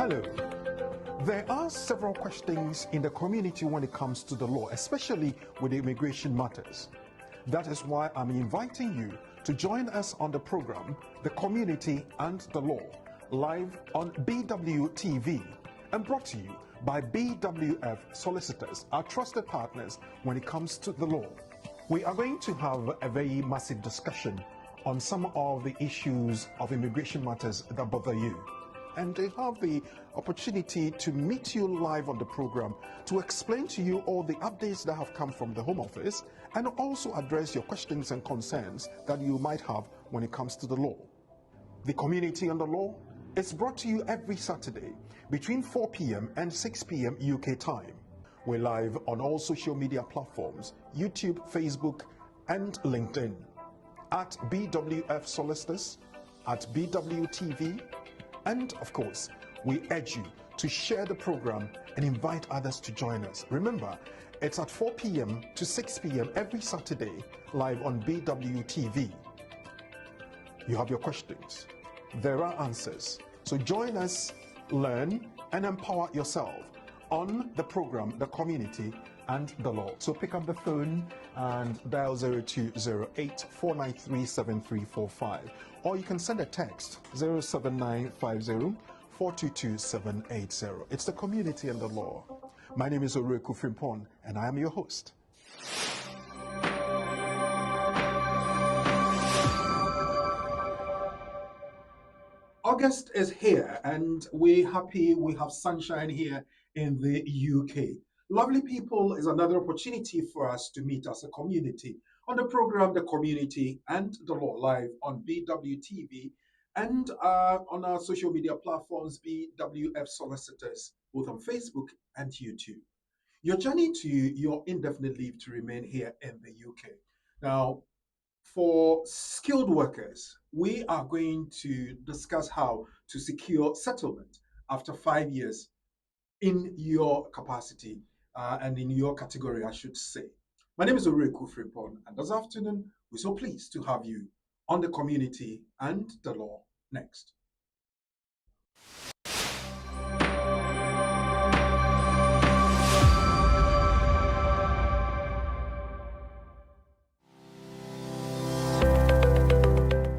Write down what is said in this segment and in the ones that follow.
Hello. There are several questions in the community when it comes to the law, especially with immigration matters. That is why I'm inviting you to join us on the program, The Community and the Law, live on BWTV and brought to you by BWF Solicitors, our trusted partners when it comes to the law. We are going to have a very massive discussion on some of the issues of immigration matters that bother you. And they have the opportunity to meet you live on the program to explain to you all the updates that have come from the Home Office and also address your questions and concerns that you might have when it comes to the law. The Community and the Law is brought to you every Saturday between 4 p.m. and 6 p.m. UK time. We're live on all social media platforms, YouTube, Facebook, and LinkedIn, at BWF Solicitors, at BWTV, and of course, we urge you to share the program and invite others to join us. Remember, it's at 4 p.m. to 6 p.m. every Saturday, live on BWTV. You have your questions. There are answers. So join us, learn, and empower yourself on the program, The Community and the Law. So pick up the phone and dial 0208 493 7345, or you can send a text 07950 422 780. It's The Community and the Law. My name is Oreku Frimpong, and I am your host. August is here, and we're happy we have sunshine here in the UK. Lovely people is another opportunity for us to meet as a community on the program The Community and the Law, live on BWTV and on our social media platforms, BWF Solicitors, both on Facebook and YouTube. Your journey to your indefinite leave to remain here in the UK. Now, for skilled workers, we are going to discuss how to secure settlement after 5 years in your capacity and in your category, I should say. My name is Oreku Frimpong, and this afternoon, we're so pleased to have you on The Community and the Law next.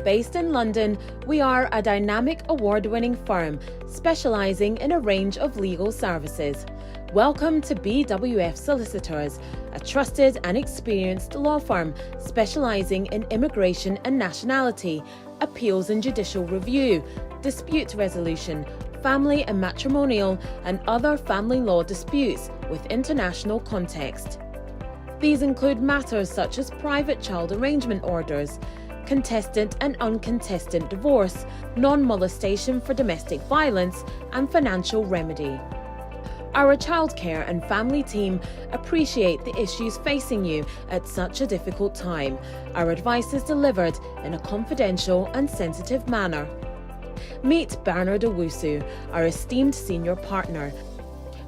Based in London, we are a dynamic award-winning firm specialising in a range of legal services. Welcome to BWF Solicitors, a trusted and experienced law firm specialising in immigration and nationality, appeals and judicial review, dispute resolution, family and matrimonial, and other family law disputes with international context. These include matters such as private child arrangement orders, contestant and uncontested divorce, non-molestation for domestic violence, and financial remedy. Our childcare and family team appreciate the issues facing you at such a difficult time. Our advice is delivered in a confidential and sensitive manner. Meet Bernard Owusu, our esteemed senior partner.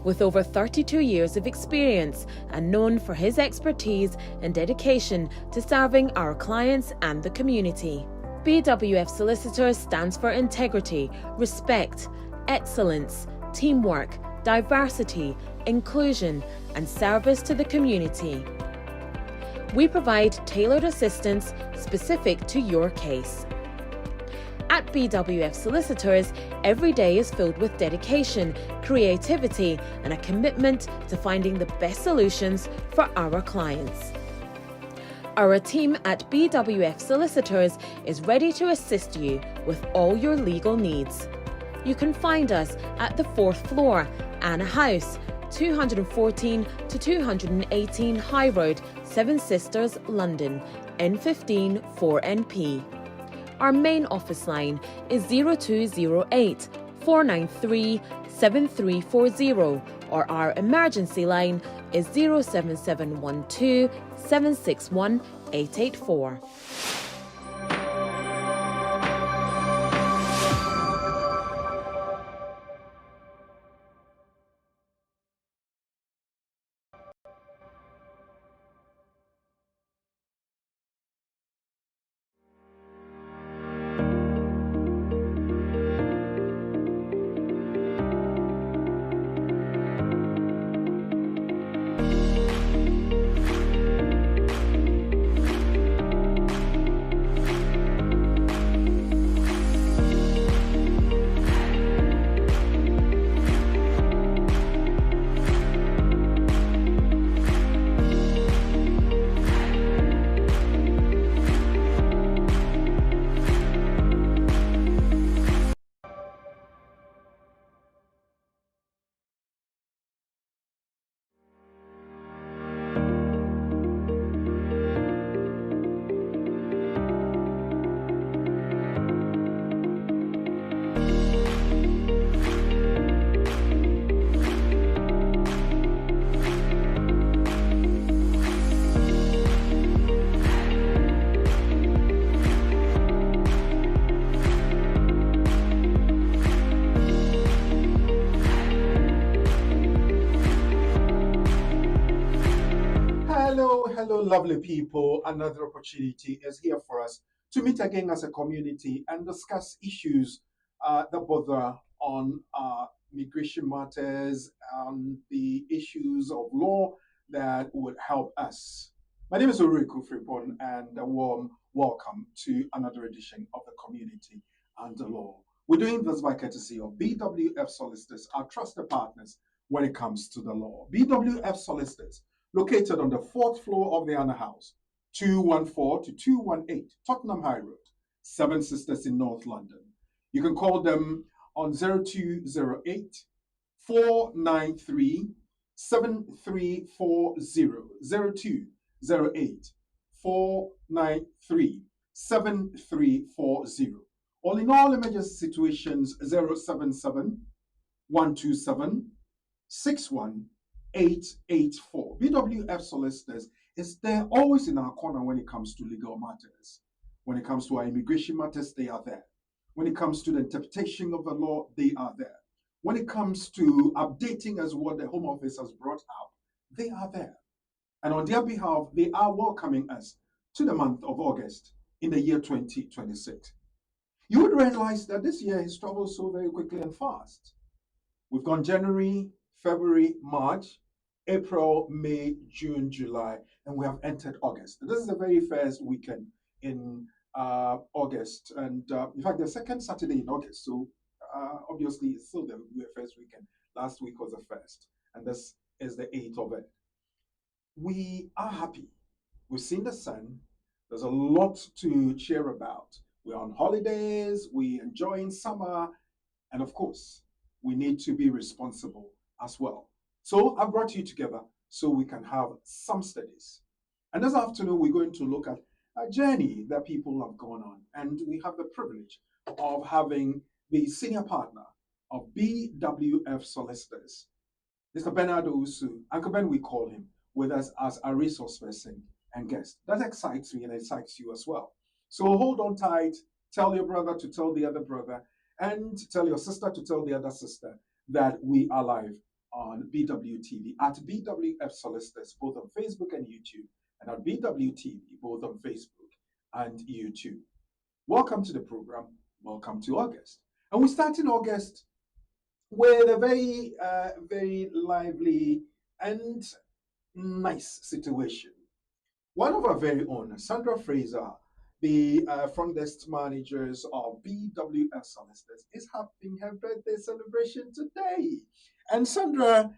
With over 32 years of experience and known for his expertise and dedication to serving our clients and the community. BWF Solicitors stands for integrity, respect, excellence, teamwork, diversity, inclusion, and service to the community. We provide tailored assistance specific to your case. At BWF Solicitors, every day is filled with dedication, creativity, and a commitment to finding the best solutions for our clients. Our team at BWF Solicitors is ready to assist you with all your legal needs. You can find us at the 4th floor, Anna House, 214 to 218 High Road, Seven Sisters, London, N15 4NP. Our main office line is 0208 493 7340, or our emergency line is 07712 761 884. lovely people, another opportunity is here for us to meet again as a community and discuss issues that bother on migration matters, the issues of law that would help us. My name is Ulrico Fripon, and a warm welcome to another edition of the Community and the Law. We're doing this by courtesy of BWF Solicitors, our trusted partners when it comes to the law. BWF Solicitors, located on the fourth floor of the Anna House, 214 to 218 Tottenham High Road, Seven Sisters in North London. You can call them on 0208 493 7340, 0208 493 7340. All in all emergency situations, 077 127 61884. BWF Solicitors is there always in our corner when it comes to legal matters. When it comes to our immigration matters, they are there. When it comes to the interpretation of the law, they are there. When it comes to updating us what the Home Office has brought out, they are there. And on their behalf, they are welcoming us to the month of August in the year 2026. You would realize that this year has traveled so very quickly and fast. We've gone January, February, March, April, May, June, July, and we have entered August. This is the very first weekend in August, and in fact, the second Saturday in August. So obviously, it's still the first weekend. Last week was the first, and this is the 8th of it. We are happy. We've seen the sun. There's a lot to cheer about. We're on holidays. We're enjoying summer, and of course, we need to be responsible as well. So I brought you together so we can have some studies. And this afternoon, we're going to look at a journey that people have gone on. And we have the privilege of having the senior partner of BWF Solicitors, Mr. Bernard Owusu, Uncle Ben, we call him, with us as a resource person and guest. That excites me and excites you as well. So hold on tight, tell your brother to tell the other brother, and tell your sister to tell the other sister that we are live on BWTV at BWF Solicitors, both on Facebook and YouTube, and at BWTV, both on Facebook and YouTube. Welcome to the program. Welcome to August. And we start in August with a very, very lively and nice situation. One of our very own, Sandra Fraser, the front desk managers of BWF Solicitors, is having her birthday celebration today. And Sandra,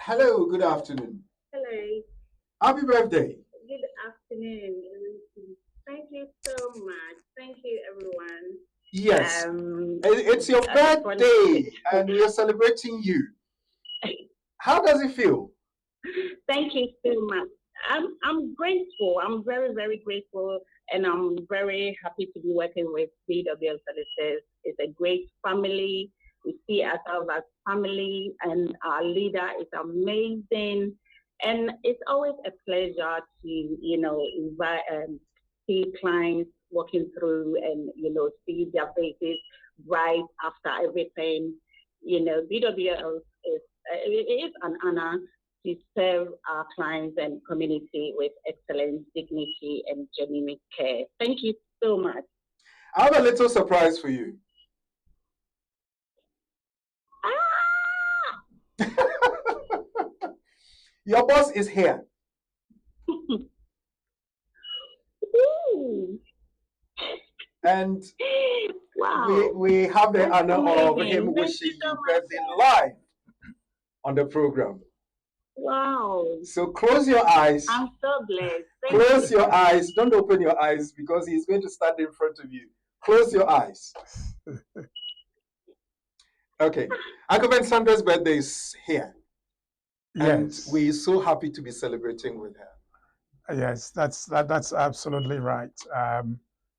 hello, good afternoon. Hello. Happy birthday. Good afternoon. Thank you so much. Thank you, everyone. Yes, it's your birthday, and we are celebrating you. How does it feel? Thank you so much. I'm grateful. I'm very, very grateful, and I'm very happy to be working with BWF Solicitors. It's a great family. We see ourselves as family, and our leader is amazing. And it's always a pleasure to, invite see clients walking through and, see their faces right after everything. BWL is an honor to serve our clients and community with excellence, dignity, and genuine care. Thank you so much. I have a little surprise for you. Your boss is here. And wow. we have the honor of him Thank wishing you so you birthday live on the program. Wow. So close your eyes. I'm so blessed. Close your eyes. Don't open your eyes because he's going to stand in front of you. Close your eyes. Okay. Uncle Ben Sandra's birthday is here. Yes. And we're so happy to be celebrating with her. Yes, that's absolutely right.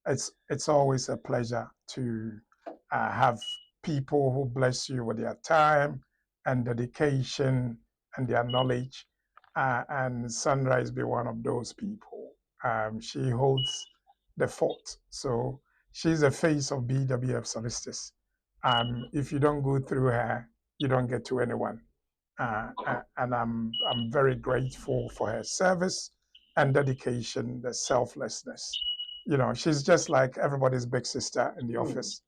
It's always a pleasure to have people who bless you with their time and dedication and their knowledge. And Sandra is be one of those people. She holds the fort. So she's the face of BWF Solicitors. If you don't go through her, you don't get to anyone. And I'm very grateful for her service and dedication, the selflessness. You know, she's just like everybody's big sister in the office,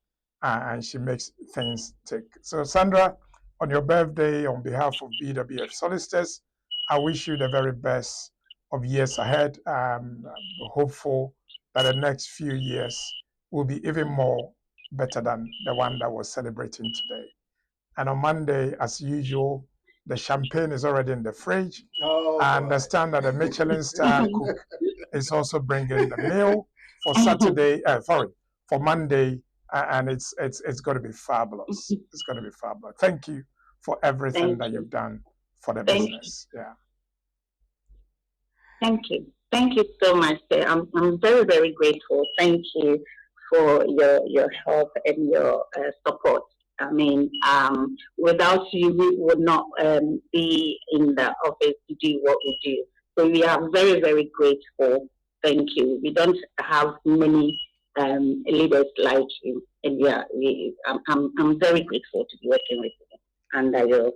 and she makes things tick. So, Sandra, on your birthday, on behalf of BWF Solicitors, I wish you the very best of years ahead. I'm hopeful that the next few years will be even more better than the one that we're celebrating today. And on Monday, as usual, the champagne is already in the fridge. I understand that the Michelin star cook is also bringing the meal for Saturday, for Monday, and it's going to be fabulous. It's going to be fabulous. Thank you for everything that you've done for the business. Yeah. Thank you. Thank you so much, sir. I'm very, very grateful. Thank you for your help and your support. I mean, without you, we would not be in the office to do what we do. So we are very, very grateful. Thank you. We don't have many leaders like you, and yeah, I'm very grateful to be working with you under your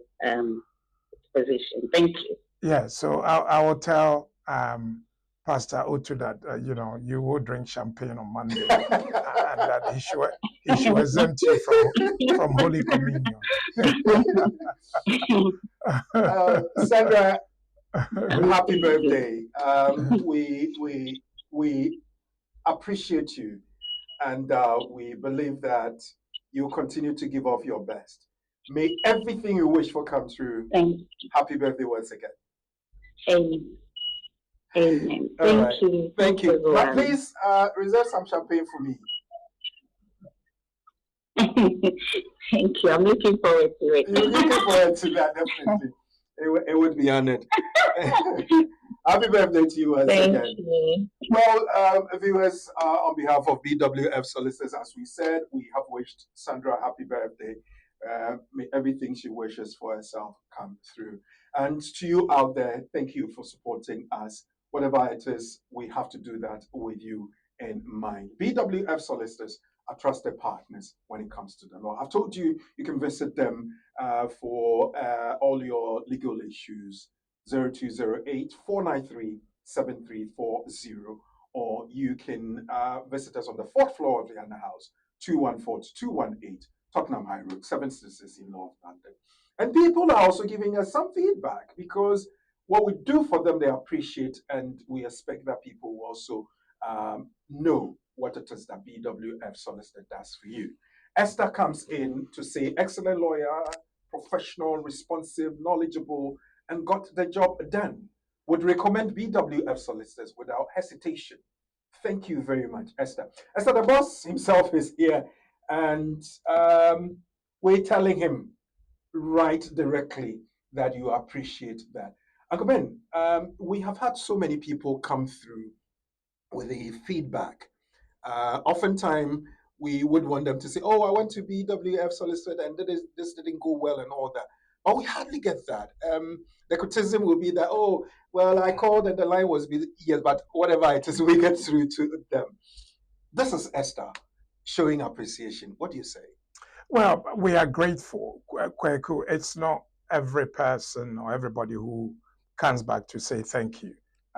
position. Thank you. Yeah. So I will tell Pastor Otu that you will drink champagne on Monday, and that he should exempt you from Holy Communion. Sandra, happy birthday! We appreciate you, and we believe that you continue to give off your best. May everything you wish for come true. Thank you. Happy birthday once again. Amen. Amen. Thank you. But please reserve some champagne for me. Thank you. I'm looking forward to it. You're looking forward to that, definitely. It would be honored. Happy birthday to you once again. Thank you. Well, viewers, on behalf of BWF Solicitors, as we said, we have wished Sandra a happy birthday. May everything she wishes for herself come through. And to you out there, thank you for supporting us. Whatever it is, we have to do that with you in mind. BWF Solicitors are trusted partners when it comes to the law. I've told you, you can visit them for all your legal issues, 0208-493-7340, or you can visit us on the 4th floor of the Anna House, 214-218, Tottenham High Road, 766 in North London. And people are also giving us some feedback, because what we do for them, they appreciate, and we expect that people will also know what it is that BWF Solicitor does for you. Esther comes in to say, excellent lawyer, professional, responsive, knowledgeable, and got the job done. Would recommend BWF Solicitors without hesitation. Thank you very much, Esther. Esther, the boss himself is here, and we're telling him right directly that you appreciate that. Uncle Ben, we have had so many people come through with the feedback. Oftentimes, we would want them to say, oh, I went to BWF Solicitor and this didn't go well and all that. But we hardly get that. The criticism will be that, oh, well, I called and the line was busy. Yes, but whatever it is, we get through to them. This is Esther showing appreciation. What do you say? Well, we are grateful, Kweku. It's not every person or everybody who comes back to say thank you.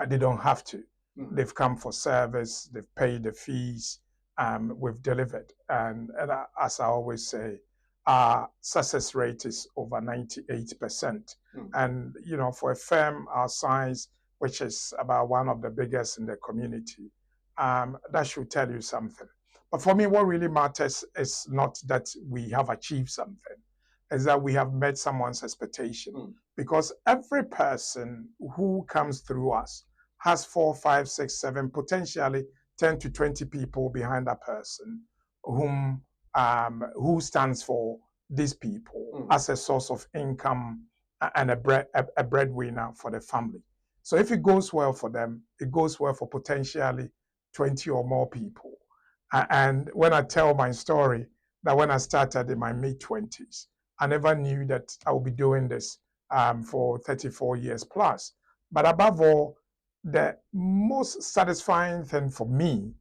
They don't have to. They've come for service, they've paid the fees, we've delivered. And as I always say, our success rate is over 98%. And, for a firm our size, which is about one of the biggest in the community, that should tell you something. But for me, what really matters is not that we have achieved something, is that we have met someone's expectation. Because every person who comes through us has 4, 5, 6, 7, potentially 10 to 20 people behind that person who stands for these people as a source of income and a breadwinner for the family. So if it goes well for them, it goes well for potentially 20 or more people. And when I tell my story, that when I started in my mid-20s, I never knew that I would be doing this for 34 years plus. But above all, the most satisfying thing for me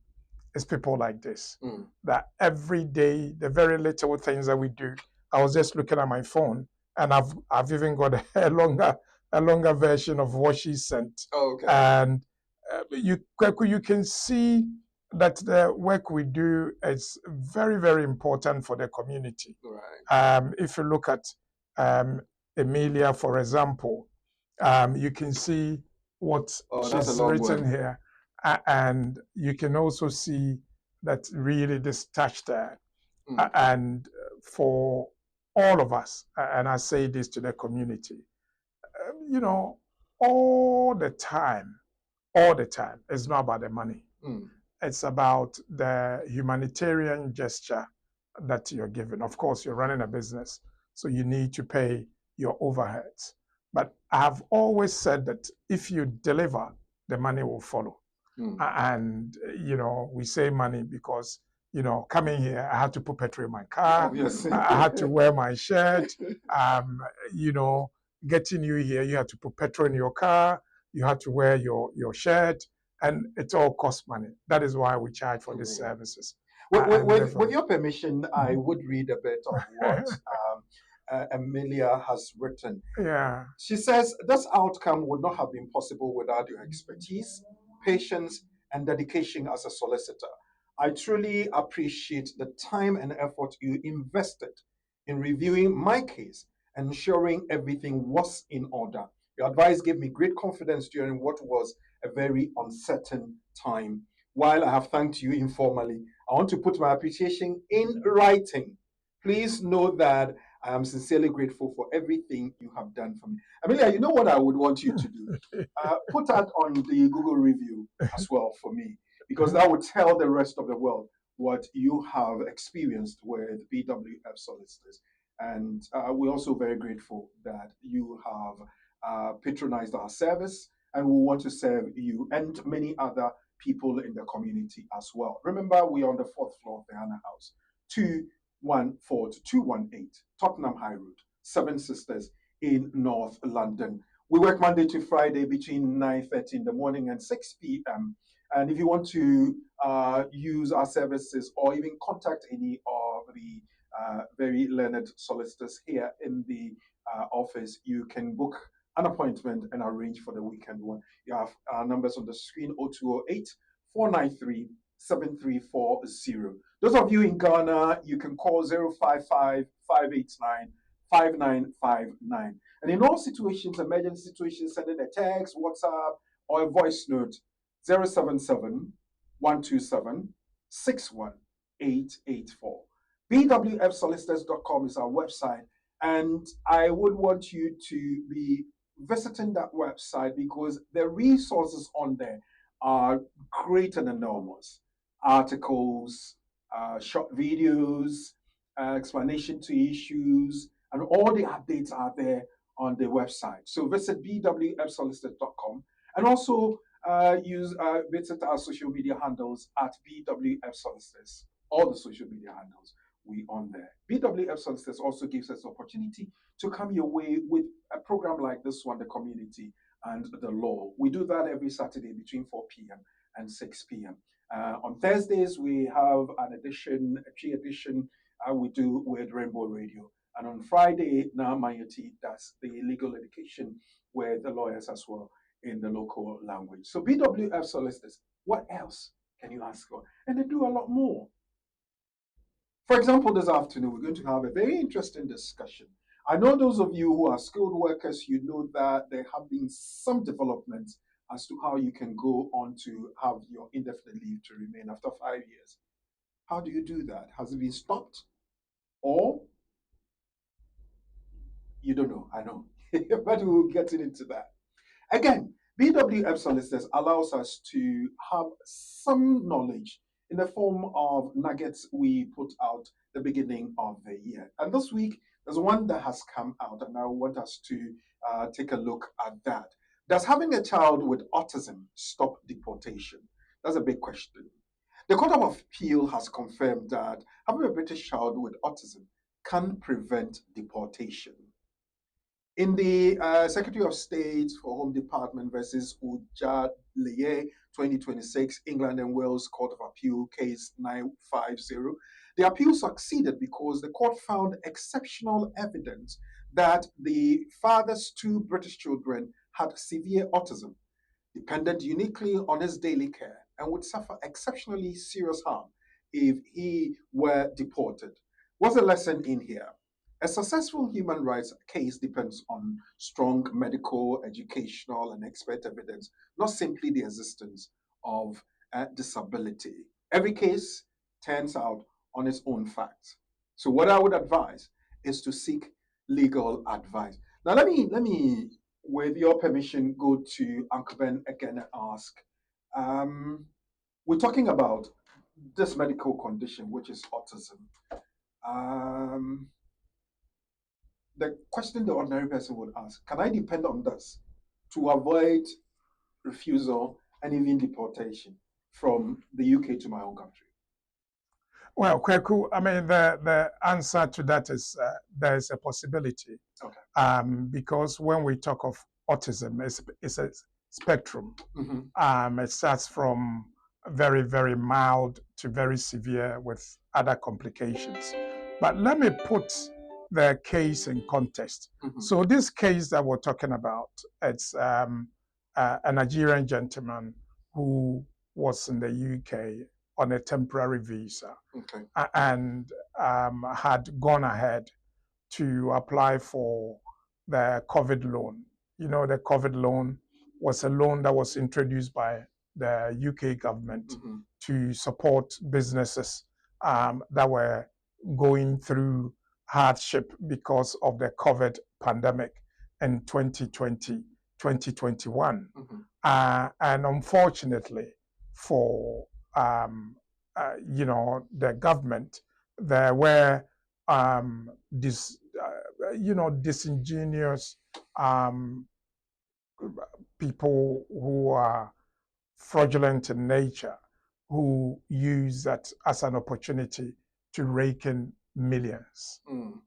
is people like this. That every day, the very little things that we do, I was just looking at my phone, and I've even got a longer version of what she sent. Oh, okay. And you can see that the work we do is very, very important for the community. Right. If you look at Emilia, for example, you can see what That's a she's long written one. here, and you can also see that really this touched her. And for all of us, and I say this to the community, you know, all the time, it's not about the money. It's about the humanitarian gesture that you're giving. Of course, you're running a business, so you need to pay your overheads. But I've always said that if you deliver, the money will follow. And, you know, we say money because, you know, coming here, I had to put petrol in my car. Obviously. I had to wear my shirt. You know, getting you here, you had to put petrol in your car. You had to wear your shirt. And it all costs money. That is why we charge for these services. With your permission, I would read a bit of what Amelia has written. Yeah. She says, this outcome would not have been possible without your expertise, patience, and dedication as a solicitor. I truly appreciate the time and effort you invested in reviewing my case and ensuring everything was in order. Your advice gave me great confidence during what was a very uncertain time. While I have thanked you informally, I want to put my appreciation in writing. Please know that I am sincerely grateful for everything you have done for me. Amelia, you know what I would want you to do? Put that on the Google review as well for me, because that would tell the rest of the world what you have experienced with BWF solicitors. And we're also very grateful that you have patronized our service, and we want to serve you and many other people in the community as well. Remember, we're on the 4th floor of the Hannah House, 214 to 218 Tottenham High Road, Seven Sisters in North London. We work Monday to Friday between 9:30 in the morning and 6 p.m. And if you want to use our services or even contact any of the very learned solicitors here in the office, you can book an appointment and arrange for the weekend one. You have our numbers on the screen: 0208 493 7340. Those of you in Ghana, you can call 055 589 5959. And in all situations, emergency situations, send in a text, WhatsApp, or a voice note: 077 127 61884. BWFsolicitors.com is our website, and I would want you to be visiting that website because the resources on there are great and enormous. Articles, short videos, explanation to issues, and all the updates are there on the website. So visit bwfsolicitors.com, and also visit our social media handles at BWF Solicitors. All the social media handles we on there. BWF Solicitors also gives us the opportunity to come your way with a program like this one, the community and the law. We do that every Saturday between 4 p.m. and 6 p.m. On Thursdays, we have a tree edition we do with Rainbow Radio. And on Friday, Namayati does the legal education with the lawyers as well in the local language. So BWF Solicitors, what else can you ask for? And they do a lot more. For example, this afternoon, we're going to have a very interesting discussion. I know those of you who are skilled workers, you know that there have been some developments as to how you can go on to have your indefinite leave to remain after 5 years. How do you do that? Has it been stopped? Or you don't know? I know. But we will get into that. Again, BWF Solicitors allows us to have some knowledge in the form of nuggets we put out the beginning of the year. And this week, there's one that has come out, and I want us to take a look at that. Does having a child with autism stop deportation? That's a big question. The Court of Appeal has confirmed that having a British child with autism can prevent deportation. In the Secretary of State for Home Department versus Ujadleye 2026 England and Wales Court of Appeal case 950, the appeal succeeded because the court found exceptional evidence that the father's two British children had severe autism. dependent uniquely on his daily care, and would suffer exceptionally serious harm if he were deported. What's the lesson in here? A successful human rights case depends on strong medical, educational, and expert evidence, not simply the existence of disability. Every case turns out on its own facts. So, what I would advise is to seek legal advice. Now, let me, with your permission, go to Uncle Ben again and ask. We're talking about this medical condition, which is autism. Um, the question the ordinary person would ask: can I depend on this to avoid refusal and even deportation from the UK to my own country? Well, Kweku, I mean, the answer to that is there is a possibility. Okay. Because when we talk of autism, it's a spectrum. It starts from very, very mild to very severe with other complications. But let me put the case in context. So this case that we're talking about, it's a Nigerian gentleman who was in the UK on a temporary visa, Okay. and had gone ahead to apply for the COVID loan. You know, the COVID loan was a loan that was introduced by the UK government to support businesses that were going through hardship because of the COVID pandemic in 2020, 2021. And unfortunately for the government, there were disingenuous people who are fraudulent in nature, who use that as an opportunity to rake in millions.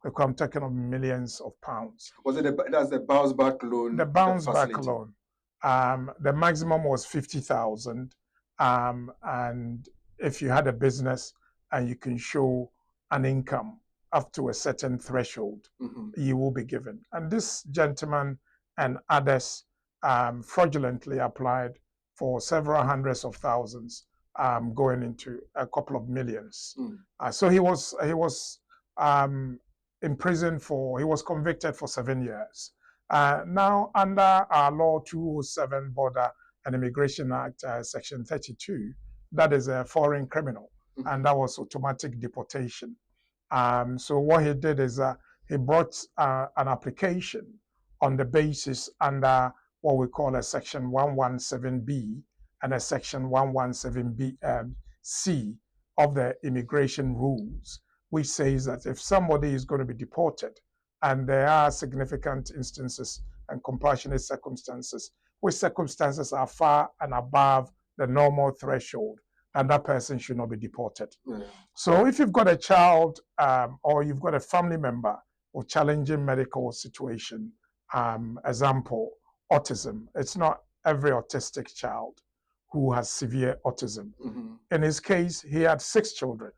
Because I'm talking of millions of pounds. Was it that's the bounce back loan? The bounce back loan. The maximum was 50,000, and if you had a business and you can show an income up to a certain threshold, you will be given. And this gentleman and others fraudulently applied for several hundreds of thousands, going into a couple of millions. So he was imprisoned he was convicted for 7 years. Now, under our law 207 Border and Immigration Act, Section 32, that is a foreign criminal, and that was automatic deportation. So what he did is he brought an application on the basis under what we call a Section 117B and a Section 117B C of the immigration rules, which says that if somebody is going to be deported and there are significant instances and compassionate circumstances, which circumstances are far and above the normal threshold, and that person should not be deported. So if you've got a child or you've got a family member with challenging medical situation, example, autism, it's not every autistic child who has severe autism. In his case, he had 6 children,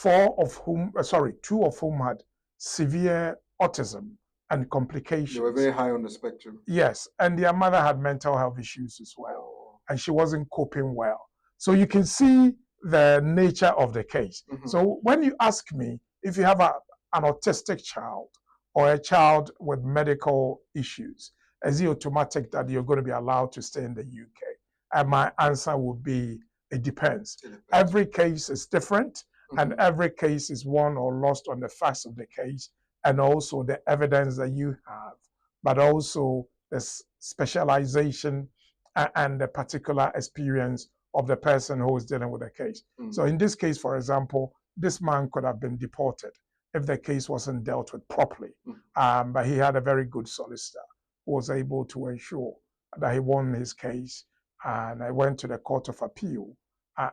2 of whom had severe autism and complications. They were very high on the spectrum. Yes, and their mother had mental health issues as well, and she wasn't coping well. So you can see the nature of the case. So when you ask me if you have an autistic child or a child with medical issues, is it automatic that you're going to be allowed to stay in the UK? And my answer would be, it depends. Every case is different, and every case is won or lost on the facts of the case, and also the evidence that you have, but also the specialization and the particular experience of the person who is dealing with the case. So in this case, for example, this man could have been deported if the case wasn't dealt with properly. But he had a very good solicitor who was able to ensure that he won his case, and I went to the Court of Appeal,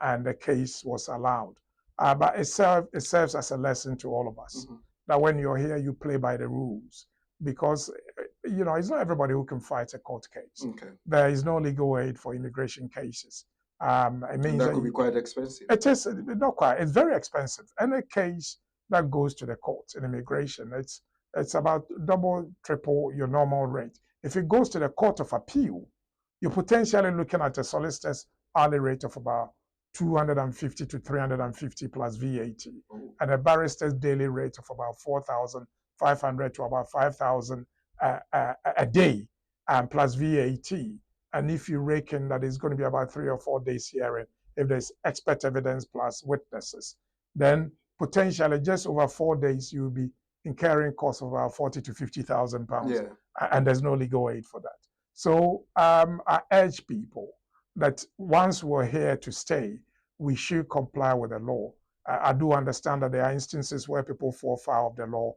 and the case was allowed. But it serves as a lesson to all of us that when you're here, you play by the rules, because it's not everybody who can fight a court case. There is no legal aid for immigration cases. It means that could be quite expensive. It is not quite. It's very expensive. Any case that goes to the court in immigration, it's about double, triple your normal rate. If it goes to the Court of Appeal, you're potentially looking at a solicitor's hourly rate of about 250 to 350 plus VAT, and a barrister's daily rate of about 4,500 to about 5,000 a day, plus VAT. And if you reckon that it's going to be about 3 or 4 days hearing, if there's expert evidence plus witnesses, then potentially just over 4 days you'll be incurring costs of about 40 to 50,000 pounds, and there's no legal aid for that. So I urge people that once we're here to stay, we should comply with the law. I do understand that there are instances where people fall foul of the law,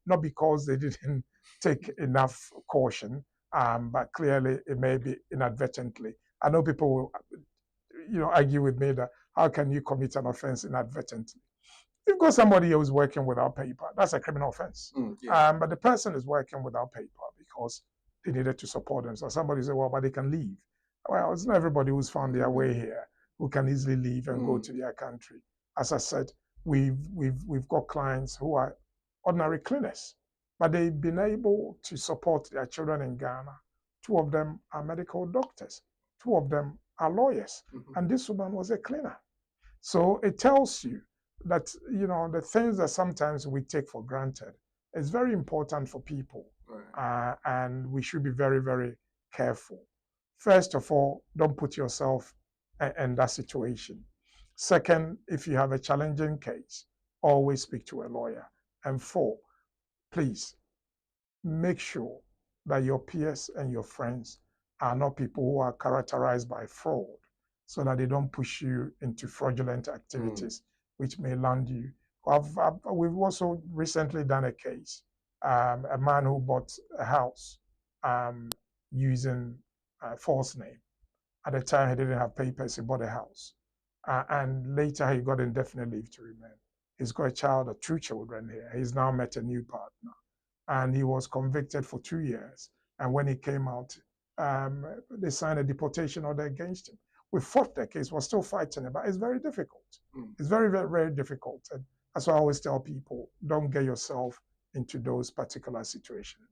not because they didn't take enough caution, but clearly it may be inadvertently. I know people will, argue with me that how can you commit an offense inadvertently? You've got somebody who's working without paper, that's a criminal offense. But the person is working without paper because they needed to support them. So somebody said, well, but they can leave. Well, it's not everybody who's found their way here who can easily leave and go to their country. As I said, we've got clients who are ordinary cleaners, but they've been able to support their children in Ghana. 2 of them are medical doctors. 2 of them are lawyers. And this woman was a cleaner. So it tells you that, the things that sometimes we take for granted is very important for people. And we should be very, very careful. First of all, don't put yourself in that situation. Second, if you have a challenging case, always speak to a lawyer. And 4, please make sure that your peers and your friends are not people who are characterized by fraud, so that they don't push you into fraudulent activities, which may land you. We've also recently done a case, a man who bought a house using a false name. At the time, he didn't have papers, he bought a house. And later, he got indefinite leave to remain. He's got a child or 2 children here. He's now met a new partner. And he was convicted for 2 years. And when he came out, they signed a deportation order against him. We fought the case, we're still fighting it, but it's very difficult. It's very, very, very difficult. And that's why I always tell people, don't get yourself into those particular situations.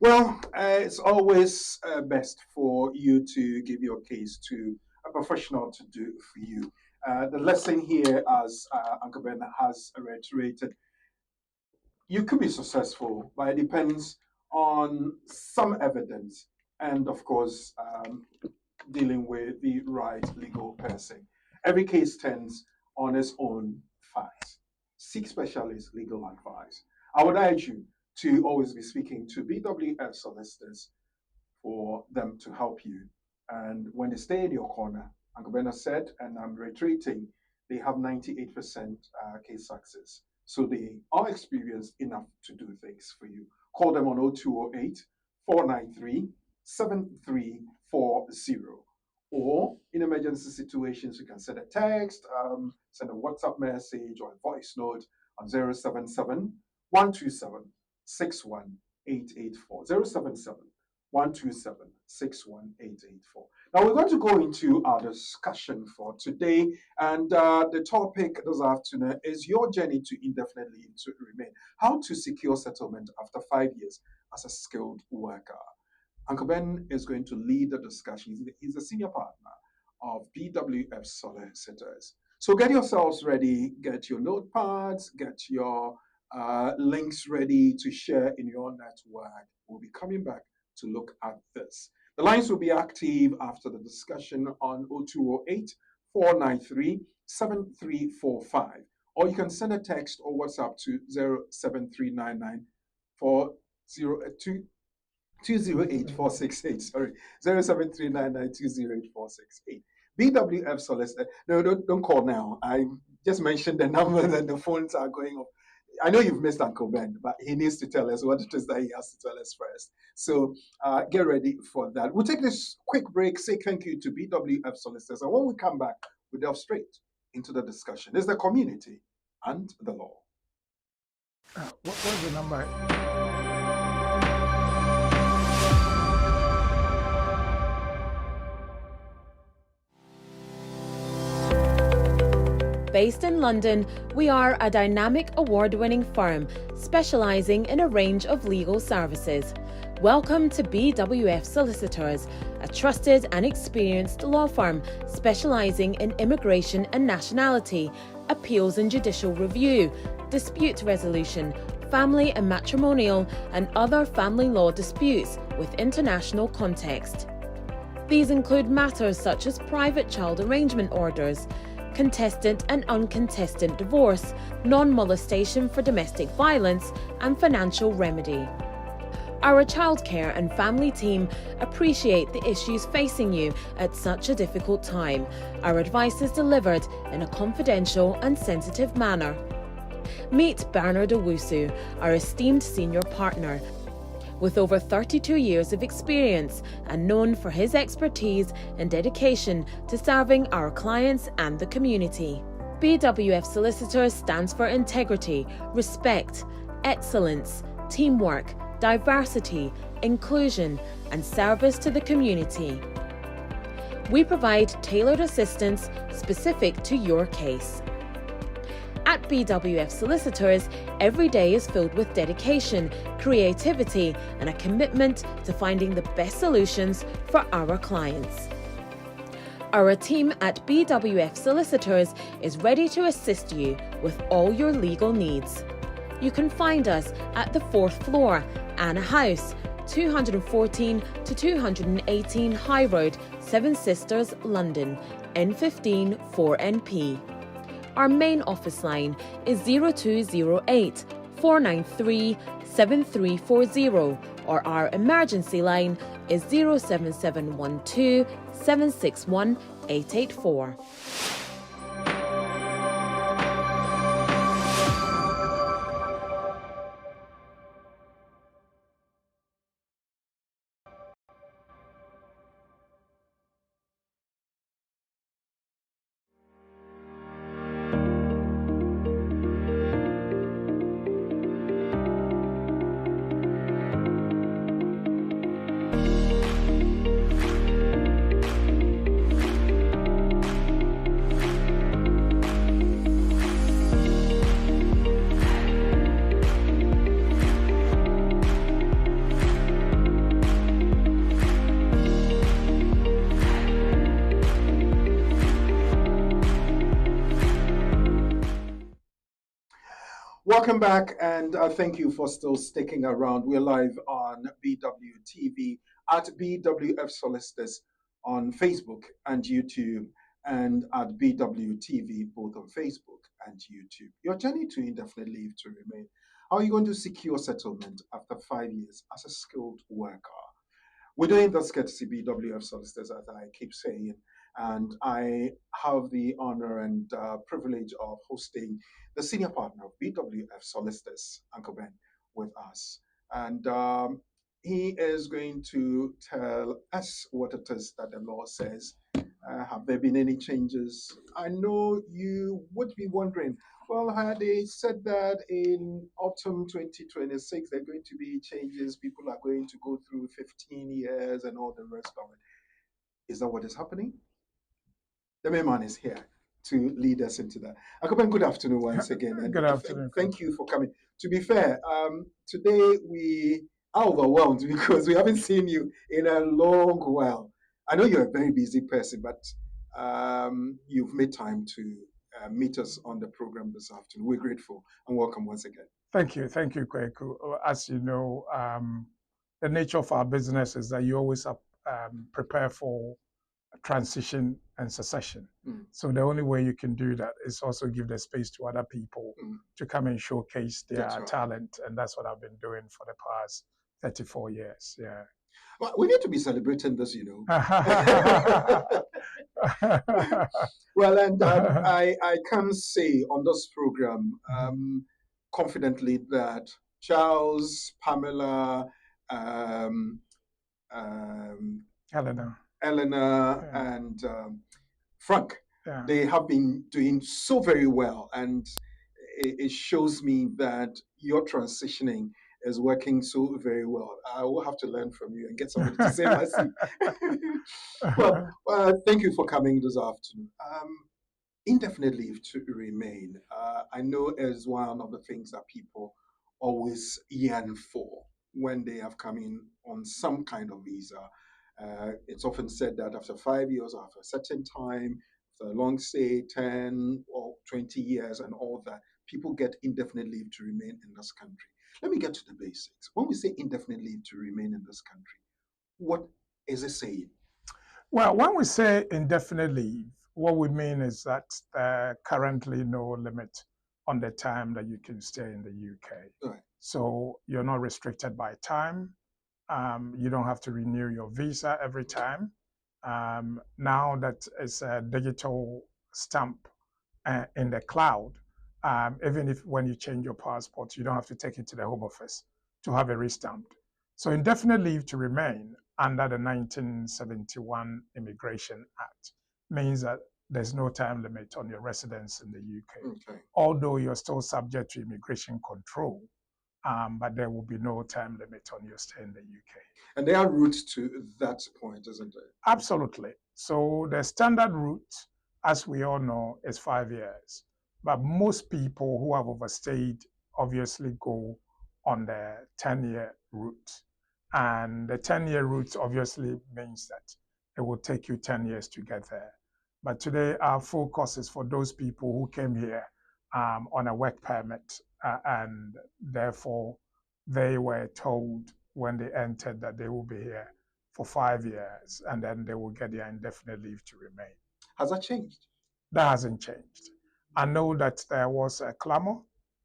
Well, it's always best for you to give your case to a professional to do for you. The lesson here, as Uncle Ben has reiterated, you could be successful, but it depends on some evidence and, of course, dealing with the right legal person. Every case turns on its own facts. Seek specialist legal advice. I would urge you to always be speaking to BWF solicitors for them to help you. And when they stay in your corner, Uncle Bernard said, and I'm reiterating, they have 98% case success. So they are experienced enough to do things for you. Call them on 0208 493 7340. Or in emergency situations, you can send a text, send a WhatsApp message or a voice note on 077 127 61884. 077 127 61884. Now we're going to go into our discussion for today, and the topic this afternoon is your journey to indefinite leave to remain. How to secure settlement after 5 years as a skilled worker. Uncle Ben is going to lead the discussion. He's a senior partner of BWF Solicitors. So get yourselves ready, get your notepads, get your links ready to share in your network. We'll be coming back to look at this. The lines will be active after the discussion on 0208 493 7345. Or you can send a text or WhatsApp to 07399 208-468, sorry, 07399-208-468. BWF Solicitor. No, don't call now. I just mentioned the numbers and the phones are going off. I know you've missed Uncle Ben, but he needs to tell us what it is that he has to tell us first. So get ready for that. We'll take this quick break, say thank you to BWF Solicitors, and when we come back, we'll delve straight into the discussion. It's the community and the law. What's the number? Based in London, we are a dynamic award-winning firm specialising in a range of legal services. Welcome to BWF Solicitors, a trusted and experienced law firm specialising in immigration and nationality, appeals and judicial review, dispute resolution, family and matrimonial, and other family law disputes with international context. These include matters such as private child arrangement orders, contested and uncontested divorce, non-molestation for domestic violence, and financial remedy. Our childcare and family team appreciate the issues facing you at such a difficult time. Our advice is delivered in a confidential and sensitive manner. Meet Bernard Owusu, our esteemed senior partner. With over 32 years of experience and known for his expertise and dedication to serving our clients and the community. BWF Solicitors stands for integrity, respect, excellence, teamwork, diversity, inclusion, and service to the community. We provide tailored assistance specific to your case. At BWF Solicitors, every day is filled with dedication, creativity, and a commitment to finding the best solutions for our clients. Our team at BWF Solicitors is ready to assist you with all your legal needs. You can find us at the 4th floor, Anna House, 214 to 218 High Road, Seven Sisters, London, N15 4NP. Our main office line is 0208 493 7340, or our emergency line is 07712 761 884. Welcome back, and thank you for still sticking around. We're live on BWTV at BWF Solicitors on Facebook and YouTube, and at BWTV both on Facebook and YouTube. Your journey to indefinite leave to remain. How are you going to secure settlement after 5 years as a skilled worker? We're doing this courtesy BWF Solicitors, as I keep saying, and I have the honor and privilege of hosting the senior partner of BWF Solicitors, Uncle Ben, with us. And he is going to tell us what it is that the law says. Have there been any changes? I know you would be wondering, well, had they said that in autumn 2026, there are going to be changes, people are going to go through 15 years and all the rest of it. Is that what is happening? The main man is here to lead us into that. Akoben, good afternoon once again. And Good afternoon. Thank you for coming. To be fair, today we are overwhelmed because we haven't seen you in a long while. I know you're a very busy person, but you've made time to meet us on the program this afternoon. We're grateful and welcome once again. Thank you, Kweku. As you know, the nature of our business is that you always prepare for transition and succession. So the only way you can do that is also give the space to other people to come and showcase their talent, and that's what I've been doing for the past 34 years. Yeah. Well, we need to be celebrating this, you know. Well, and I can say on this program confidently that Charles, Pamela, Eleanor, yeah, and Frank, yeah, they have been doing so very well, and it shows me that your transitioning is working so very well. I will have to learn from you and get somebody to say my seat. Well, thank you for coming this afternoon. Indefinite leave to remain, I know is one of the things that people always yearn for. when they have come in on some kind of visa. It's often said that after 5 years, after a certain time, after a long stay, 10 or 20 years, and all that, people get indefinite leave to remain in this country. Let me get to the basics. When we say indefinite leave to remain in this country, what is it saying? Well, when we say indefinite leave, what we mean is that currently no limit on the time that you can stay in the UK. Right. So you're not restricted by time. You don't have to renew your visa every time. Now that it's a digital stamp in the cloud, even if when you change your passport, you don't have to take it to the Home Office to have it restamped. So indefinite leave to remain under the 1971 Immigration Act means that there's no time limit on your residence in the UK, Okay. although you're still subject to immigration control, but there will be no time limit on your stay in the UK. And there are routes to that point, isn't it? Absolutely. So the standard route, as we all know, is 5 years. But most people who have overstayed obviously go on the 10-year route. And the 10-year route obviously means that it will take you 10 years to get there. But today, our focus is for those people who came here on a work permit, and therefore they were told when they entered that they will be here for 5 years, and then they will get their indefinite leave to remain. Has that changed? That hasn't changed. I know that there was a clamor,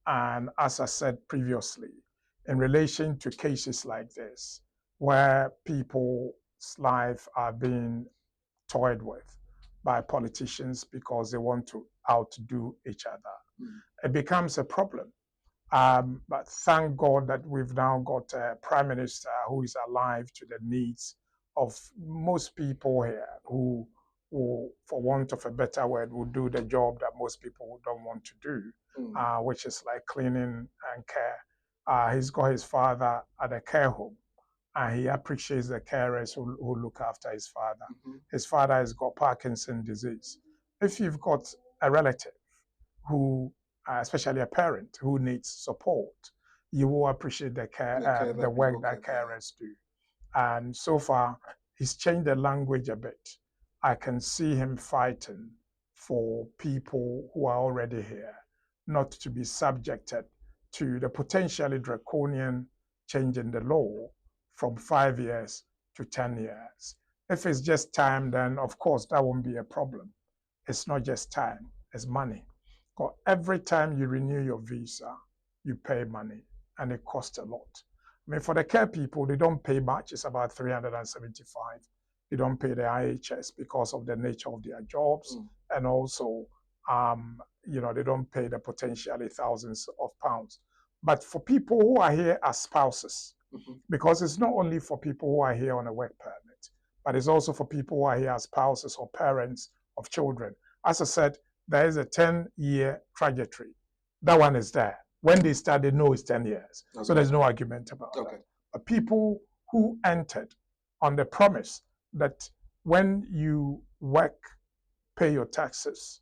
and as I said previously, in relation to cases like this, where people's lives are being toyed with by politicians because they want to outdo each other, it becomes a problem. But thank God that we've now got a prime minister who is alive to the needs of most people here who, for want of a better word, will do the job that most people don't want to do, which is like cleaning and care. He's got his father at a care home, and he appreciates the carers who look after his father. His father has got Parkinson's disease. If you've got a relative who, especially a parent who needs support, you will appreciate the work that carers do. And so far, he's changed the language a bit. I can see him fighting for people who are already here not to be subjected to the potentially draconian change in the law from 5 years to 10 years. If it's just time, then of course that won't be a problem. It's not just time, it's money. Because every time you renew your visa, you pay money, and it costs a lot. I mean, for the care people, they don't pay much. It's about 375. They don't pay the IHS because of the nature of their jobs, and also, they don't pay the potentially thousands of pounds. But for people who are here as spouses, because it's not only for people who are here on a work permit, but it's also for people who are here as spouses or parents of children. As I said, there is a 10-year trajectory. That one is there. When they start, they know it's 10 years. Okay. So there's no argument about that. But people who entered on the promise that when you work, pay your taxes,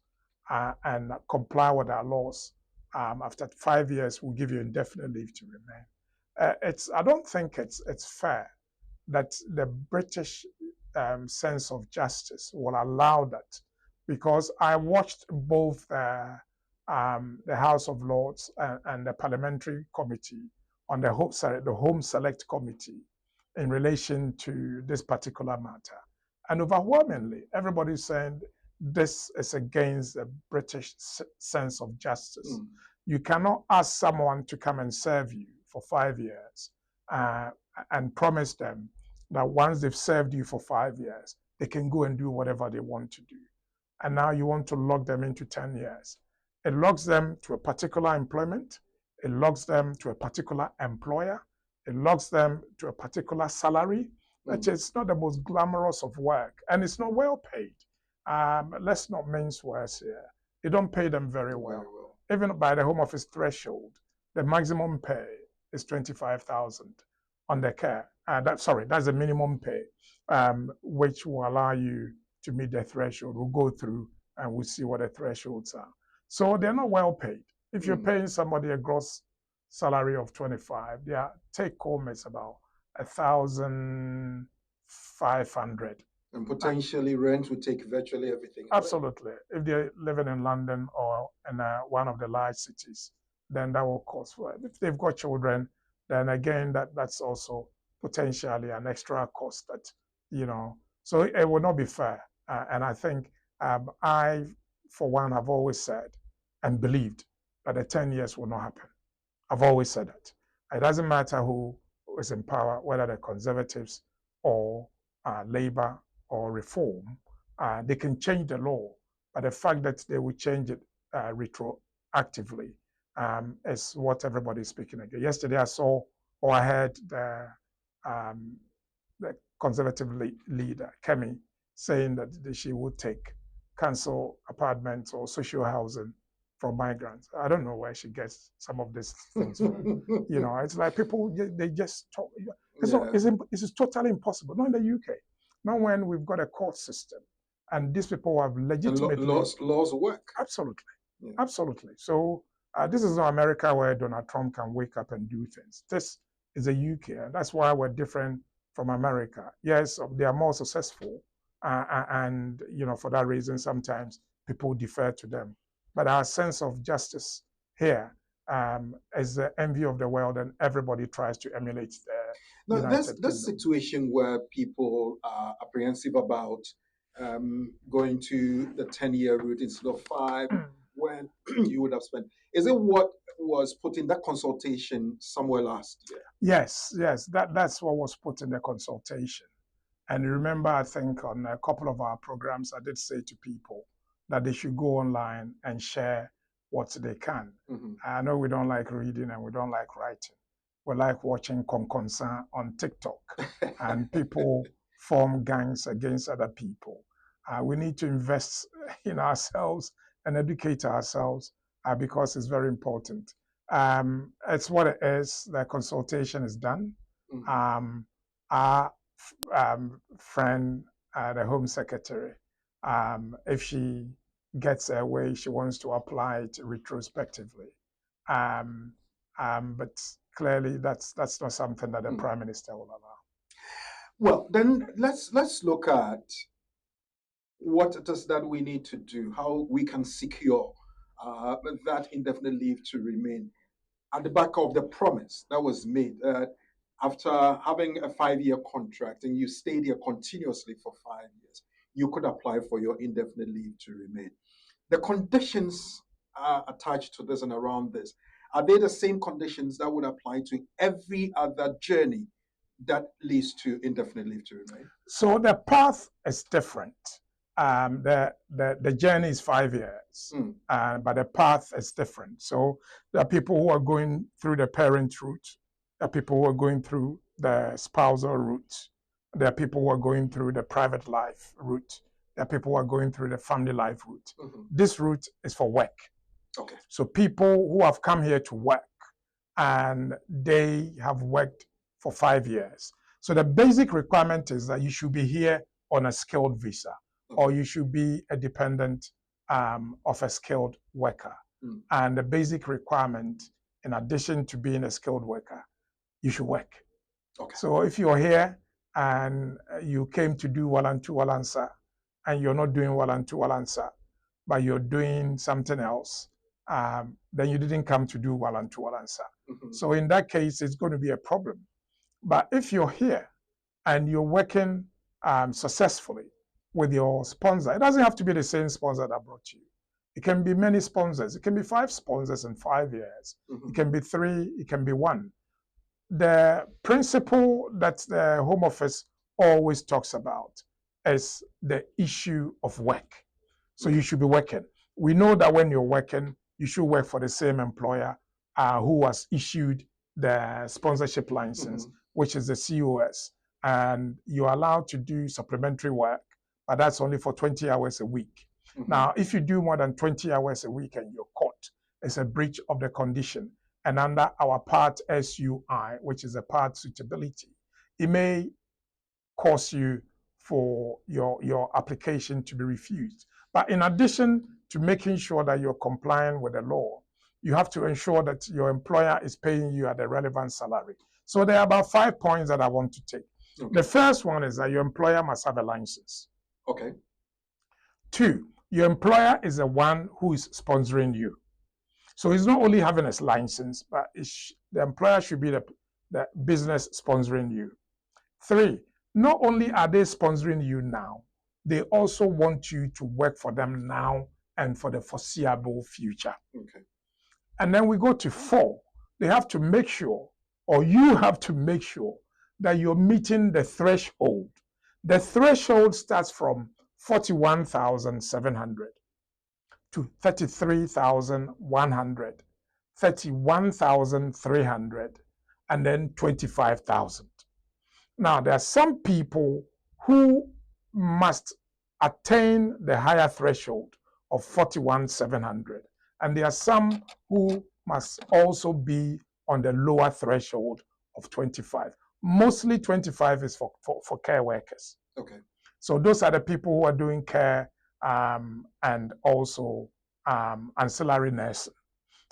and comply with our laws, after 5 years, we'll give you indefinite leave to remain. I don't think it's fair that the British sense of justice will allow that, because I watched both the House of Lords and the Parliamentary Committee on the Home Select Committee in relation to this particular matter. And overwhelmingly, everybody's saying this is against the British sense of justice. You cannot ask someone to come and serve you for 5 years and promise them that once they've served you for 5 years, they can go and do whatever they want to do. And now you want to lock them into 10 years. It locks them to a particular employment. It locks them to a particular employer. It locks them to a particular salary, which is not the most glamorous of work, and it's not well paid. Let's not mince words here. They don't pay them very well. Even by the Home Office threshold, the maximum pay is 25,000 on the care. That's the minimum pay, which will allow you to meet the threshold. We'll go through and we'll see what the thresholds are. So they're not well paid. If you're paying somebody a gross salary of 25, their take home is about 1,500. And potentially rent would take virtually everything away. Absolutely. If they're living in London or in one of the large cities, then that will cost. Well, if they've got children, then again, that's also potentially an extra cost that, so it will not be fair. And I think I, for one, have always said and believed that the 10 years will not happen. I've always said that. It doesn't matter who is in power, whether they're Conservatives or Labour or Reform, they can change the law, but the fact that they will change it retroactively is what everybody is speaking against. Yesterday, I saw or I heard the Conservative leader, Kemi, saying that she would take council apartments or social housing from migrants. I don't know where she gets some of these things from. It's like people, they just talk. It's totally impossible. Not in the UK. Not when we've got a court system and these people have legitimately... laws work. Absolutely. Yeah. Absolutely. So this is not America where Donald Trump can wake up and do things. This is the UK, and that's why we're different from America. Yes, they are more successful, and for that reason, sometimes people defer to them. But our sense of justice here is the envy of the world, and everybody tries to emulate the This situation where people are apprehensive about going to the 10-year route instead of 5, when you would have spent. Is it what was put in that consultation somewhere last year? Yes, that's what was put in the consultation. And remember, I think on a couple of our programs, I did say to people that they should go online and share what they can. Mm-hmm. I know we don't like reading and we don't like writing. We like watching Konkonsa on TikTok, and people form gangs against other people. We need to invest in ourselves and educate ourselves because it's very important. It's what it is. The consultation is done. Mm-hmm. Our friend, the Home Secretary, if she gets her way, she wants to apply it retrospectively. But clearly, that's not something that the Prime Minister will allow. Well, then let's look at what it is that we need to do, how we can secure that indefinite leave to remain at the back of the promise that was made. After having a 5-year contract and you stayed here continuously for 5 years, you could apply for your indefinite leave to remain. The conditions attached to this and around this, are they the same conditions that would apply to every other journey that leads to indefinite leave to remain? So the path is different. The journey is 5 years, but the path is different. So there are people who are going through the parent route. There are people who are going through the spousal route. There are people who are going through the private life route. There are people who are going through the family life route. Mm-hmm. This route is for work. Okay. So people who have come here to work and they have worked for 5 years. So the basic requirement is that you should be here on a skilled visa, or you should be a dependent of a skilled worker. And the basic requirement, in addition to being a skilled worker, you should work. Okay. So if you're here and you came to do Walantu Walansa, and you're not doing Walantu Walansa, but you're doing something else, then you didn't come to do Walantu Walansa. Mm-hmm. So in that case, it's going to be a problem. But if you're here and you're working successfully with your sponsor, it doesn't have to be the same sponsor that brought you. It can be many sponsors. It can be 5 sponsors in 5 years. Mm-hmm. It can be 3, it can be 1. The principle that the Home Office always talks about is the issue of work. So you should be working. We know that when you're working, you should work for the same employer who has issued the sponsorship license, which is the COS. And you're allowed to do supplementary work, but that's only for 20 hours a week. Now, if you do more than 20 hours a week and you're caught, it's a breach of the condition. And under our Part SUI, which is a part suitability, it may cause you for your application to be refused. But in addition to making sure that you're complying with the law, you have to ensure that your employer is paying you at the relevant salary. So there are about 5 points that I want to take. Okay. The first one is that your employer must have a license. Okay. 2, your employer is the one who is sponsoring you. So he's not only having a license, but the employer should be the business sponsoring you. 3, not only are they sponsoring you now, they also want you to work for them now and for the foreseeable future. Okay. And then we go to 4, they have to make sure, or you have to make sure, that you're meeting the threshold. The threshold starts from 41,700 to 33,100, 31,300, and then 25,000. Now, there are some people who must attain the higher threshold of 41,700, and there are some who must also be on the lower threshold of 25. Mostly 25 is for care workers. Okay. So those are the people who are doing care and also ancillary nursing.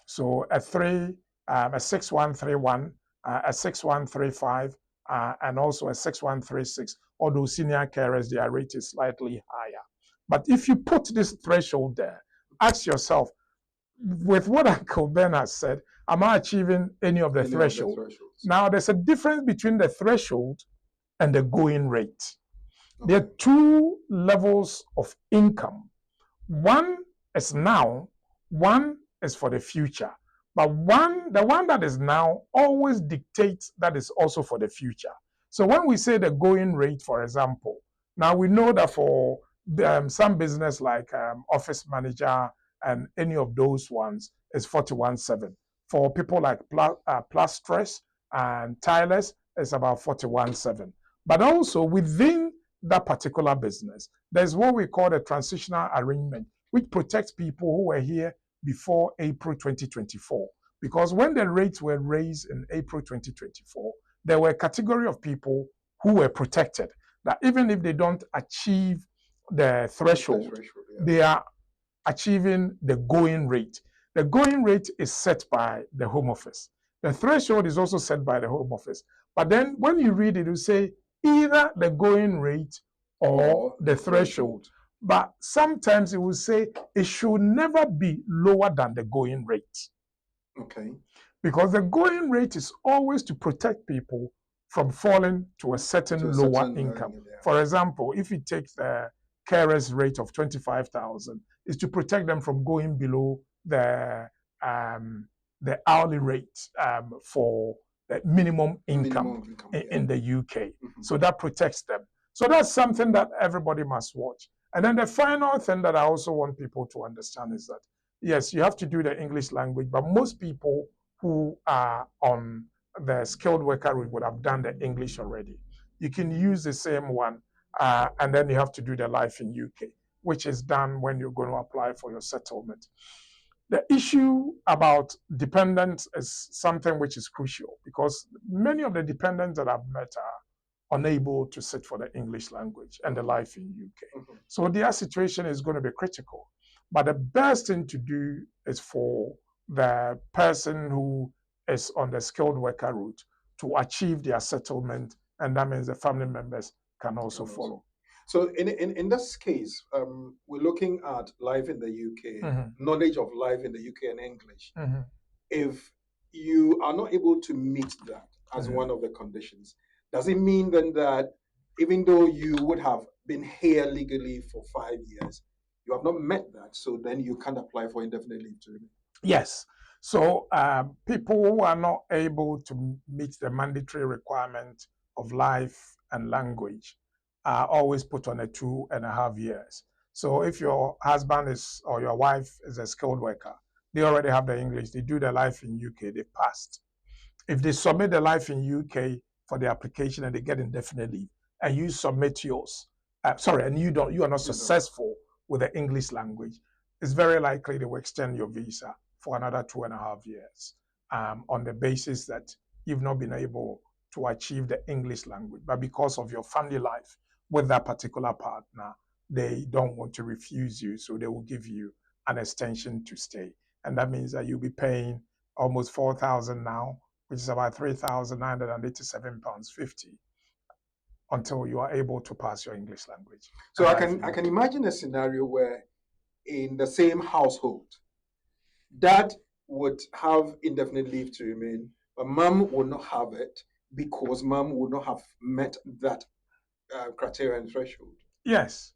So a 6131, a 6135, and also a 6136, although senior carers, their rate is slightly higher. But if you put this threshold there, ask yourself, with what Uncle Ben has said, am I achieving any of the thresholds? Now, there's a difference between the threshold and the going rate. Okay. There are 2 levels of income. One is now, one is for the future. But the one that is now always dictates that is also for the future. So when we say the going rate, for example, now we know that for some business like office manager and any of those ones is 41.7. For people like plasterers and tilers, it's about 41.7. But also within that particular business, there's what we call a transitional arrangement, which protects people who were here before April 2024. Because when the rates were raised in April 2024, there were a category of people who were protected, that even if they don't achieve the threshold, they are achieving the going rate. The going rate is set by the Home Office. The threshold is also set by the Home Office. But then when you read it, you say either the going rate or the threshold. But sometimes it will say it should never be lower than the going rate. Okay. Because the going rate is always to protect people from falling to a certain lower income. For example, if you take the carers rate of 25,000, is to protect them from going below the hourly rate for the minimum income in the UK. Mm-hmm. So that protects them. So that's something that everybody must watch. And then the final thing that I also want people to understand is that, yes, you have to do the English language, but most people who are on the skilled worker route would have done the English already. You can use the same one, and then you have to do the life in UK, which is done when you're going to apply for your settlement. The issue about dependents is something which is crucial, because many of the dependents that I've met are unable to sit for the English language and the life in UK. Mm-hmm. So their situation is going to be critical. But the best thing to do is for the person who is on the skilled worker route to achieve their settlement, and that means the family members can also follow. So in this case, we're looking at life in the UK, mm-hmm. knowledge of life in the UK and English. Mm-hmm. If you are not able to meet that as mm-hmm. one of the conditions, does it mean then that even though you would have been here legally for 5 years, you have not met that, so then you can't apply for indefinite leave to remain? Yes. So people who are not able to meet the mandatory requirement of life and language are always put on a 2.5 years. So if your husband is or your wife is a skilled worker, they already have the English, they do the life in UK, they passed. If they submit the life in UK for the application and they get indefinite leave, and you submit yours, and you are not successful with the English language, it's very likely they will extend your visa for another 2.5 years on the basis that you've not been able to achieve the English language. But because of your family life with that particular partner, they don't want to refuse you, so they will give you an extension to stay. and that means that you'll be paying almost 4,000 now, which is about £3,987.50 until you are able to pass your English language. So I can imagine a scenario where in the same household, dad would have indefinite leave to remain, but mom would not have it because mom would not have met that criteria and threshold. Yes.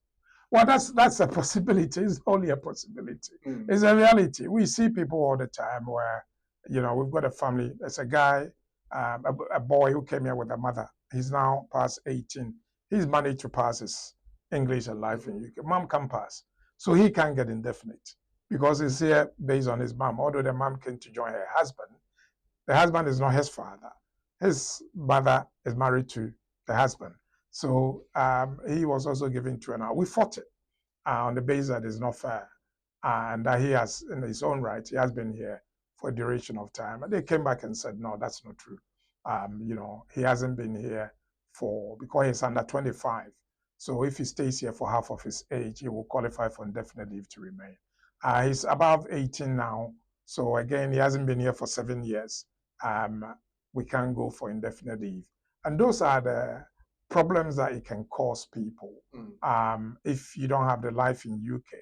Well, that's a possibility. It's only a possibility. It's a reality. We see people all the time where, we've got a family. There's a guy, a boy who came here with a mother. He's now past 18. He's managed to pass his English and life in UK. Mom can pass. So he can't get indefinite because he's here based on his mom. Although the mom came to join her husband, the husband is not his father. His mother is married to the husband. So he was also given 2.5. We fought it on the basis that it's not fair and that he has, in his own right, he has been here for a duration of time. And they came back and said, no, that's not true. He hasn't been here because he's under 25. So if he stays here for half of his age, he will qualify for indefinite leave to remain. He's above 18 now. So again, he hasn't been here for 7 years. We can't go for indefinite leave. And those are the problems that it can cause people if you don't have the life in UK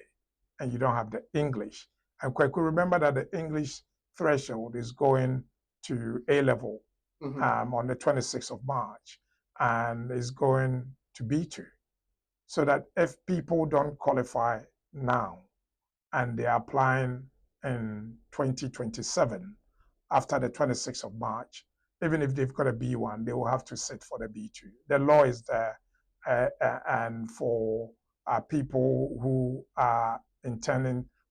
and you don't have the English. And quickly remember that the English threshold is going to A level on the 26th of March and is going to B2. So that if people don't qualify now and they are applying in 2027 after the 26th of March, even if they've got a B1, they will have to sit for the B2. The law is there, and for people who are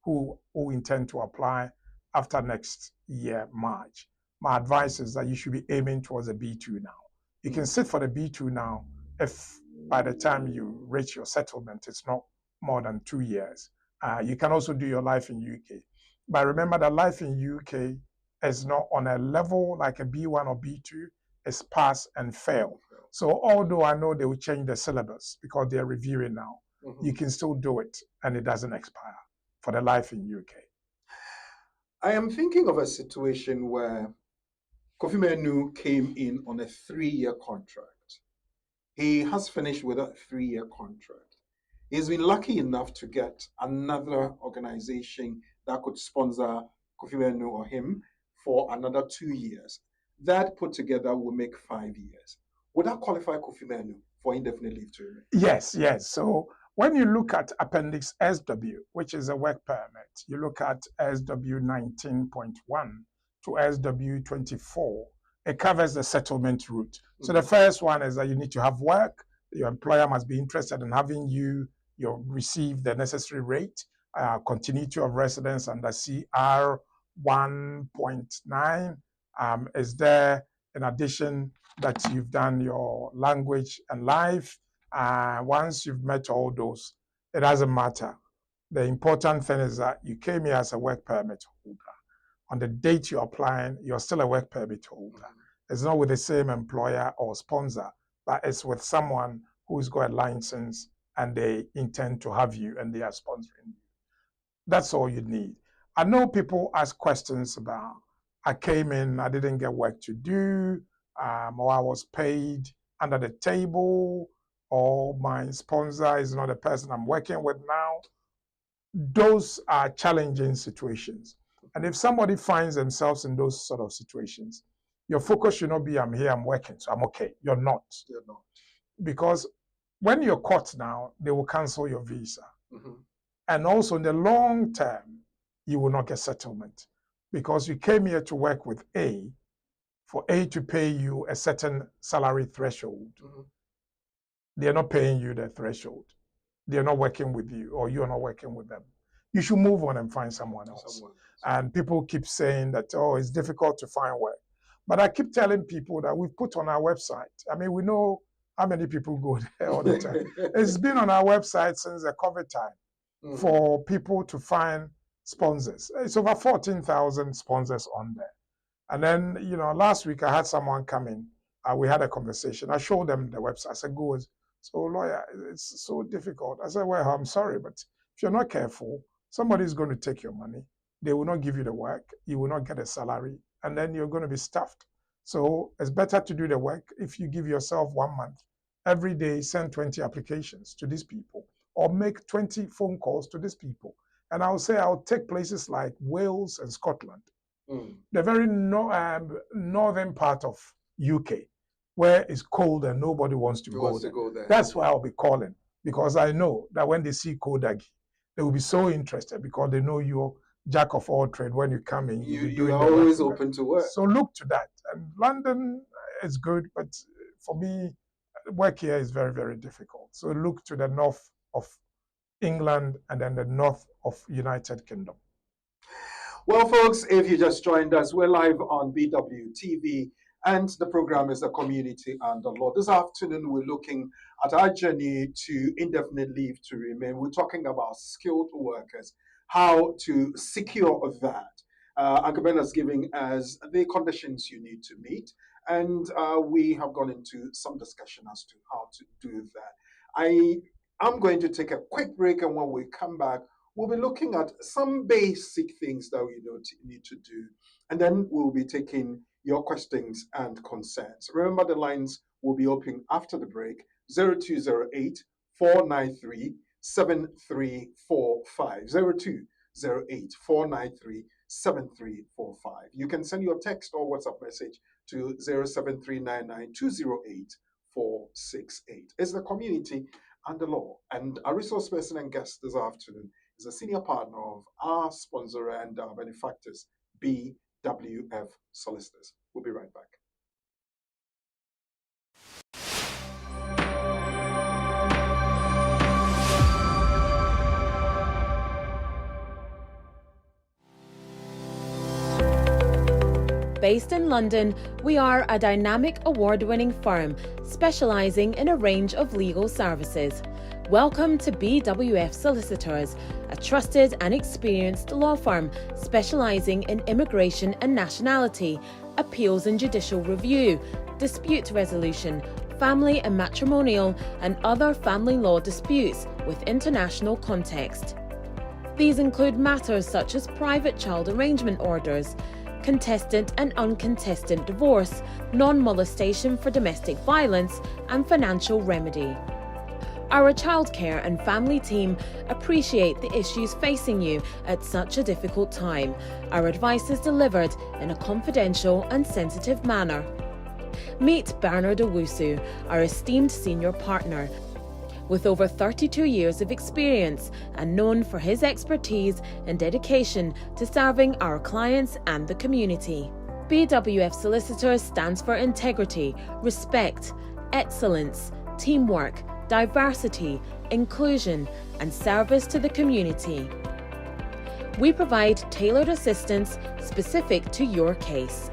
who intend to apply after next year, March, my advice is that you should be aiming towards a B2 now. You can sit for the B2 now if by the time you reach your settlement, it's not more than 2 years. You can also do your life in UK. But remember that life in UK is not on a level like a B1 or B2, it's pass and fail. So although I know they will change the syllabus because they're reviewing now, you can still do it and it doesn't expire for the life in UK. I am thinking of a situation where Kofi Manu came in on a 3-year contract. He has finished with a 3-year contract. He's been lucky enough to get another organization that could sponsor Kofi Manu or him for another 2 years. That put together will make 5 years. Would that qualify Kofi Manu for indefinite leave to remain? Yes. So when you look at Appendix SW, which is a work permit, you look at SW 19.1 to SW 24, it covers the settlement route. So the first one is that you need to have work. Your employer must be interested in having you receive the necessary rate, continuity of residence under CR 1.9 is there. In addition, that you've done your language and life. Once you've met all those, it doesn't matter. The important thing is that you came here as a work permit holder. On the date you're applying, you're still a work permit holder. It's not with the same employer or sponsor, but it's with someone who's got a license and they intend to have you and they are sponsoring you. That's all you need. I know people ask questions about, I came in, I didn't get work to do, or I was paid under the table, or my sponsor is not the person I'm working with now. Those are challenging situations. And if somebody finds themselves in those sort of situations, your focus should not be, I'm here, I'm working, so I'm okay. You're not. You're not. Because when you're caught now, they will cancel your visa. And also in the long term, you will not get settlement because you came here to work with A, for A to pay you a certain salary threshold. They're not paying you the threshold. They're not working with you or you're not working with them. You should move on and find someone else. And people keep saying that, oh, it's difficult to find work. But I keep telling people that we've put on our website. I mean, we know how many people go there all the time. It's been on our website since the COVID time for people to find sponsors. It's over 14,000 sponsors on there. And then, last week I had someone come in. We had a conversation. I showed them the website. I said, go. So, lawyer, it's so difficult. I said, well, I'm sorry, but if you're not careful, somebody's going to take your money they will not give you the work, you will not get a salary, and then you're going to be stuffed. So it's better to do the work if you give yourself 1 month. Every day, send 20 applications to these people or make 20 phone calls to these people. And I'll say I'll take places like Wales and Scotland, the very northern part of UK, where it's cold and nobody wants to go there. That's why I'll be calling, because I know that when they see Kodagi, they will be so interested because they know you're jack of all trade. When you come in, you are always open to work. So look to that. And London is good, but for me, work here is very, very difficult. So look to the north of England and then the north of United Kingdom. Well, folks, if you just joined us, we're live on BWTV, and the program is The Community and the Law. This afternoon, we're looking at our journey to indefinite leave to remain. We're talking about skilled workers, how to secure that. Agabena is giving us the conditions you need to meet, and we have gone into some discussion as to how to do that. I'm going to take a quick break, and when we come back, we'll be looking at some basic things that we need to do, and then we'll be taking your questions and concerns. Remember, the lines will be open after the break, 0208 493 7345, 0208 493 7345. You can send your text or WhatsApp message to 07399 208 468. It's The Community and the Law, and our resource person and guest this afternoon is a senior partner of our sponsor and our benefactors, BWF Solicitors. We'll be right back. Based in London, we are a dynamic award-winning firm specialising in a range of legal services. Welcome to BWF Solicitors, a trusted and experienced law firm specialising in immigration and nationality, appeals and judicial review, dispute resolution, family and matrimonial, and other family law disputes with international context. These include matters such as private child arrangement orders, contestant and uncontested divorce, non-molestation for domestic violence, and financial remedy. Our childcare and family team appreciate the issues facing you at such a difficult time. Our advice is delivered in a confidential and sensitive manner. Meet Bernard Owusu, our esteemed senior partner. With over 32 years of experience and known for his expertise and dedication to serving our clients and the community. BWF Solicitors stands for integrity, respect, excellence, teamwork, diversity, inclusion, and service to the community. We provide tailored assistance specific to your case.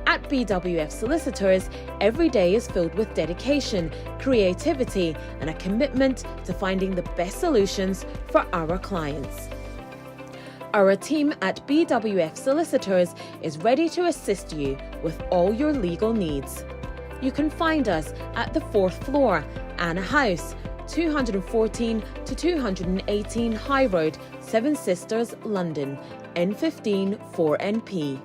At BWF Solicitors, every day is filled with dedication, creativity, and a commitment to finding the best solutions for our clients. Our team at BWF Solicitors is ready to assist you with all your legal needs. You can find us at the 4th floor, Anna House, 214 to 218 High Road, Seven Sisters, London, N15 4NP.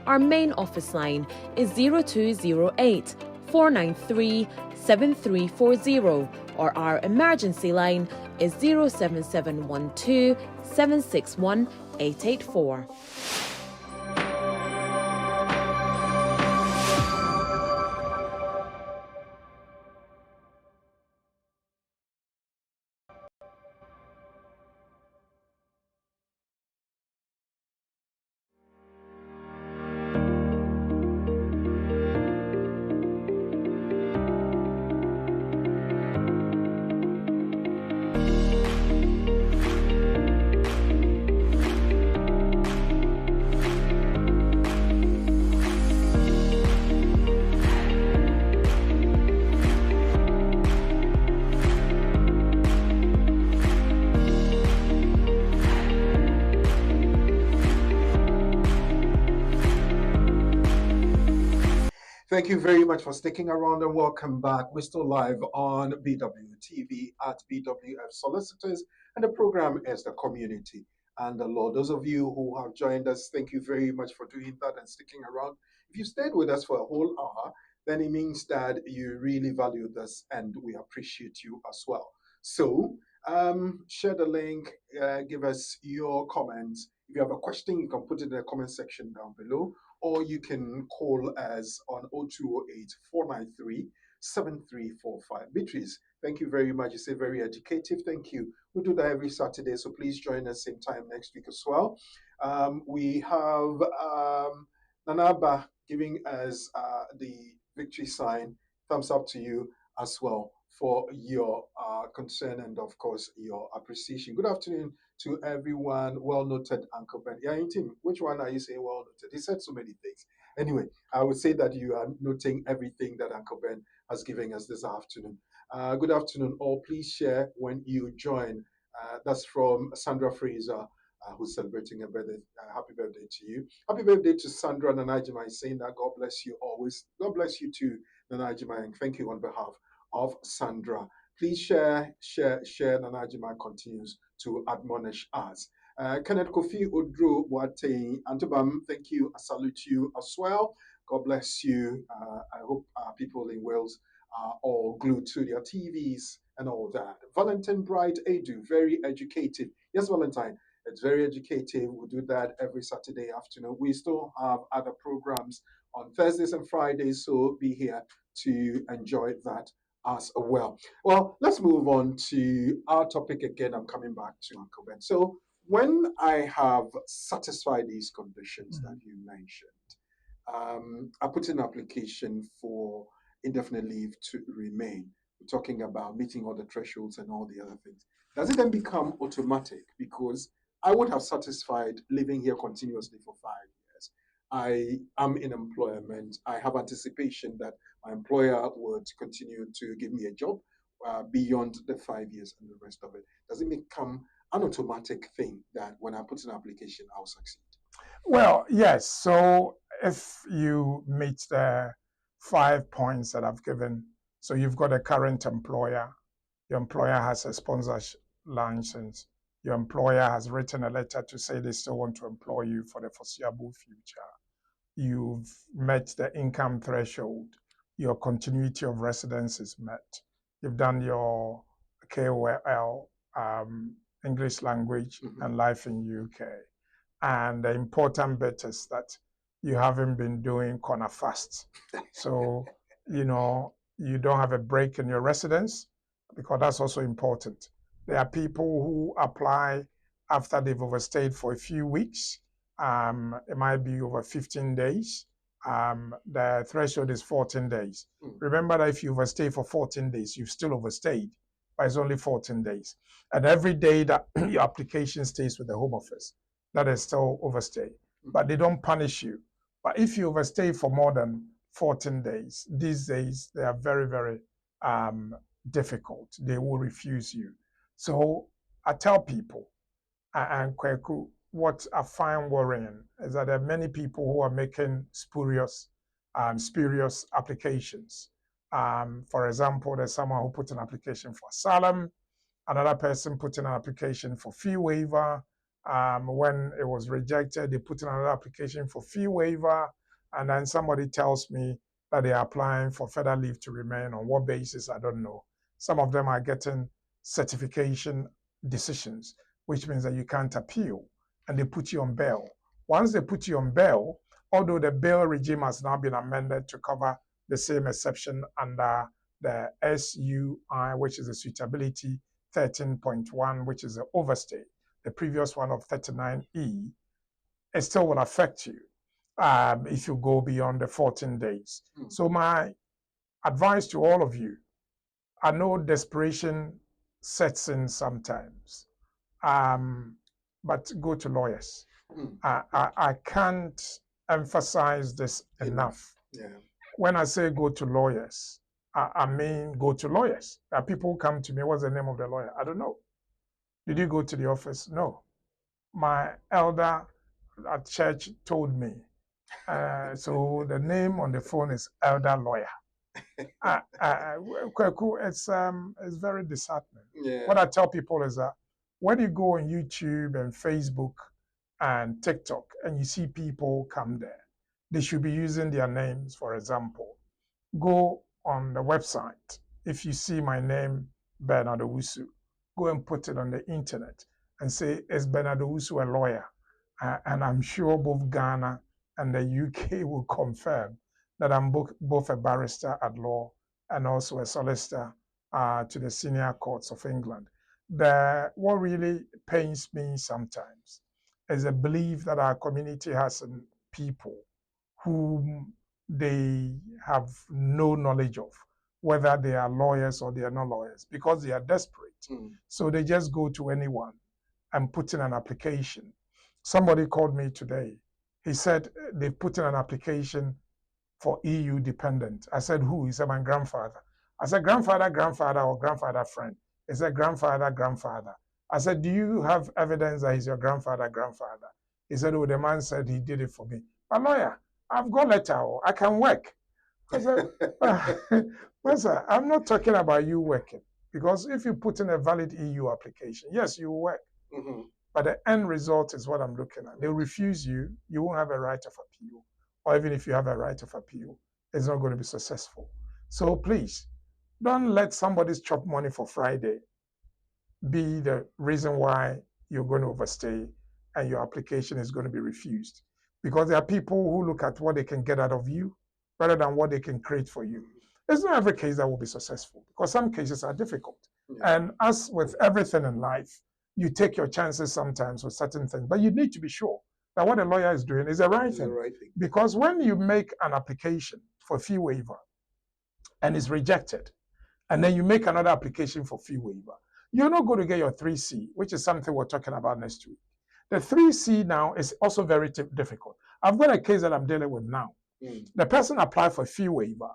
Our main office line is 0208 493 7340, or our emergency line is 07712 761 884. Thank you very much for sticking around, and welcome back. We're still live on BWTV at BWF Solicitors, and the program is The Community and the Lord. Those of you who have joined us, thank you very much for doing that and sticking around. If you stayed with us for a whole hour, then it means that you really value this and we appreciate you as well. So share the link, give us your comments. If you have a question, you can put it in the comment section down below, or you can call us on 0208 493 7345. Beatrice, thank you very much. It's a very educative. Thank you. We do that every Saturday, so please join us same time next week as well. We have Nanaba giving us the victory sign. Thumbs up to you as well for your concern and, of course, your appreciation. Good afternoon to everyone. Well noted, Uncle Ben. Yeah, team, which one are you saying well noted? He said so many things. Anyway, I would say that you are noting everything that Uncle Ben has given us this afternoon. Good afternoon, all. Please share when you join. That's from Sandra Fraser, who's celebrating a birthday. Happy birthday to you. Happy birthday to Sandra Nanajima, saying that God bless you always. God bless you too, Nanajima, and thank you on behalf of Sandra. Please share. Nanajima continues to admonish us. Kenneth Kofi Odro Boateng Antubam, thank you. I salute you as well. God bless you. I hope people in Wales are all glued to their TVs and all that. Valentine Bright Edu, very educative. Yes, Valentine, it's very educative. We do that every Saturday afternoon. We still have other programs on Thursdays and Fridays, so be here to enjoy that as well. Well, let's move on to our topic again. I'm coming back to Uncle Ben. So when I have satisfied these conditions that you mentioned, I put in an application for indefinite leave to remain. We're talking about meeting all the thresholds and all the other things. Does it then become automatic? Because I would have satisfied living here continuously for 5 years. I am in employment. I have anticipation that my employer would continue to give me a job beyond the 5 years and the rest of it. Does it become an automatic thing that when I put in an application, I'll succeed? Well, yes. So if you meet the 5 points that I've given, so you've got a current employer, your employer has a sponsorship license, your employer has written a letter to say they still want to employ you for the foreseeable future, you've met the income threshold, your continuity of residence is met, you've done your KOL, English language and life in UK. And the important bit is that you haven't been doing corner fast. So, you don't have a break in your residence, because that's also important. There are people who apply after they've overstayed for a few weeks. It might be over 15 days. The threshold is 14 days. Remember that if you overstay for 14 days, you've still overstayed, but it's only 14 days. And every day that your application stays with the Home Office, that is still overstay. But they don't punish you. But if you overstay for more than 14 days, these days, they are very, very difficult. They will refuse you. So I tell people, and Kweku, what I find worrying is that there are many people who are making spurious applications. For example, there's someone who put an application for asylum, another person put in an application for fee waiver. When it was rejected, they put in another application for fee waiver, and then somebody tells me that they are applying for further leave to remain. On what basis, I don't know. Some of them are getting certification decisions, which means that you can't appeal, and they put you on bail. Once they put you on bail, although the bail regime has now been amended to cover the same exception under the SUI, which is the suitability 13.1, which is the overstay, the previous one of 39E, it still will affect you if you go beyond the 14 days. So my advice to all of you, I know desperation sets in sometimes, but go to lawyers. I can't emphasize this enough. Yeah. When I say go to lawyers, I mean go to lawyers. People come to me, what's the name of the lawyer? I don't know. Did you go to the office? No. My elder at church told me. So the name on the phone is elder lawyer. It's very disheartening. Yeah. What I tell people is that When you go on YouTube and Facebook and TikTok and you see people come there, they should be using their names, for example. Go on the website. If you see my name, Bernard Owusu, go and put it on the internet and say, is Bernard Owusu a lawyer? And I'm sure both Ghana and the UK will confirm that I'm both a barrister at law and also a solicitor to the senior courts of England. What really pains me sometimes is a belief that our community has in people whom they have no knowledge of, whether they are lawyers or they are not lawyers, because they are desperate. So they just go to anyone and put in an application. Somebody called me today. He said they put in an application for EU dependent. I said, who? He said, my grandfather. I said, grandfather, grandfather, or grandfather friend? He said, grandfather, grandfather. I said, do you have evidence that he's your grandfather, grandfather? He said, oh, the man said he did it for me. But lawyer, I've got letter, I can work. I said, listen, I'm not talking about you working, because if you put in a valid EU application, yes, you will work. But the end result is what I'm looking at. They'll refuse you, you won't have a right of appeal. Or even if you have a right of appeal, it's not going to be successful. So please, don't let somebody's chop money for Friday be the reason why you're going to overstay and your application is going to be refused. Because there are people who look at what they can get out of you rather than what they can create for you. It's not every case that will be successful, because some cases are difficult. And as with everything in life, you take your chances sometimes with certain things, but you need to be sure that what a lawyer is doing is the right thing. Because when you make an application for fee waiver and it's rejected, and then you make another application for fee waiver, you're not going to get your 3C, which is something we're talking about next week. The 3C now is also very difficult. I've got a case that I'm dealing with now. The person applied for fee waiver,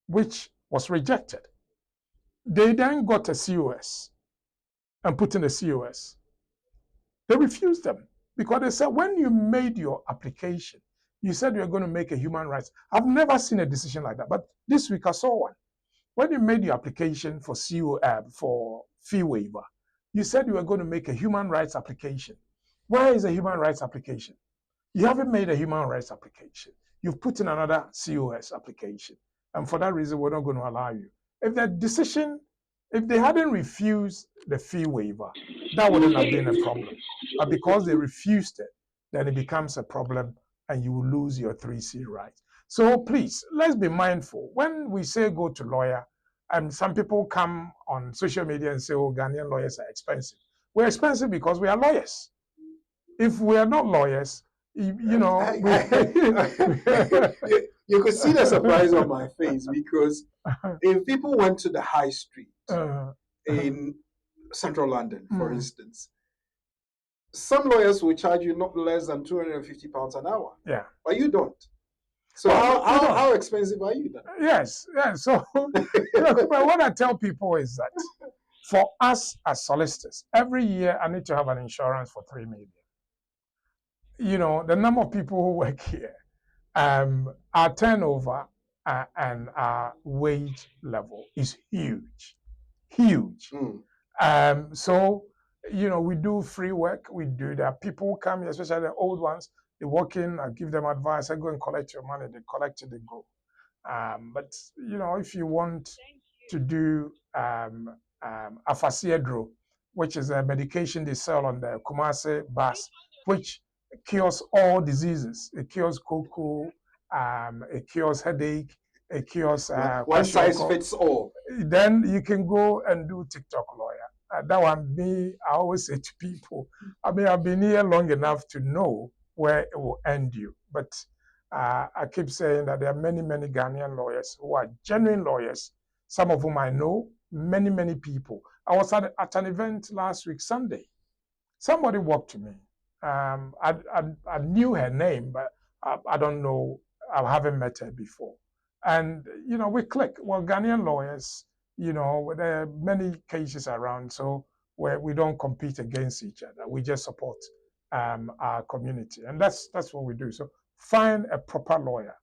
which was rejected. They then got a COS and put in a COS. They refused them because they said, when you made your application, you said you're going to make a human rights. I've never seen a decision like that, but this week I saw one. When you made your application for for fee waiver, you said you were going to make a human rights application. Where is a human rights application? You haven't made a human rights application. You've put in another COS application. And for that reason, we're not going to allow you. If they hadn't refused the fee waiver, that wouldn't have been a problem. But because they refused it, then it becomes a problem and you will lose your 3C rights. So please, let's be mindful. When we say go to lawyer, and some people come on social media and say, oh, Ghanaian lawyers are expensive. We're expensive because we are lawyers. If we are not lawyers, you could see the surprise on my face, because if people went to the high street in central London, for instance, some lawyers will charge you not less than £250 an hour. Yeah. But you don't. So how expensive are you then? Yes. So what I tell people is that for us as solicitors, every year I need to have an insurance for 3 million. You know, the number of people who work here, our turnover and our wage level is huge. So, you know, we do free work. We do that. People come here, especially the old ones, they walk in, I give them advice, I go and collect your money, they collect it, they go. But, you know, if you want to do Afasiedro, which is a medication they sell on the Kumasi bus, which cures all diseases. It cures cocoa, it cures headache, it cures one size fits all. Then you can go and do TikTok lawyer. That one, I always say to people, I mean, I've been here long enough to know where it will end you. But I keep saying that there are many, many Ghanaian lawyers who are genuine lawyers, some of whom I know, many people. I was at an event last week, Sunday. Somebody walked to me. I knew her name, but I don't know, I haven't met her before. And, you know, we click. Well, Ghanaian lawyers, you know, there are many cases around, so where we don't compete against each other. We just support our community. And that's what we do. So find a proper lawyer.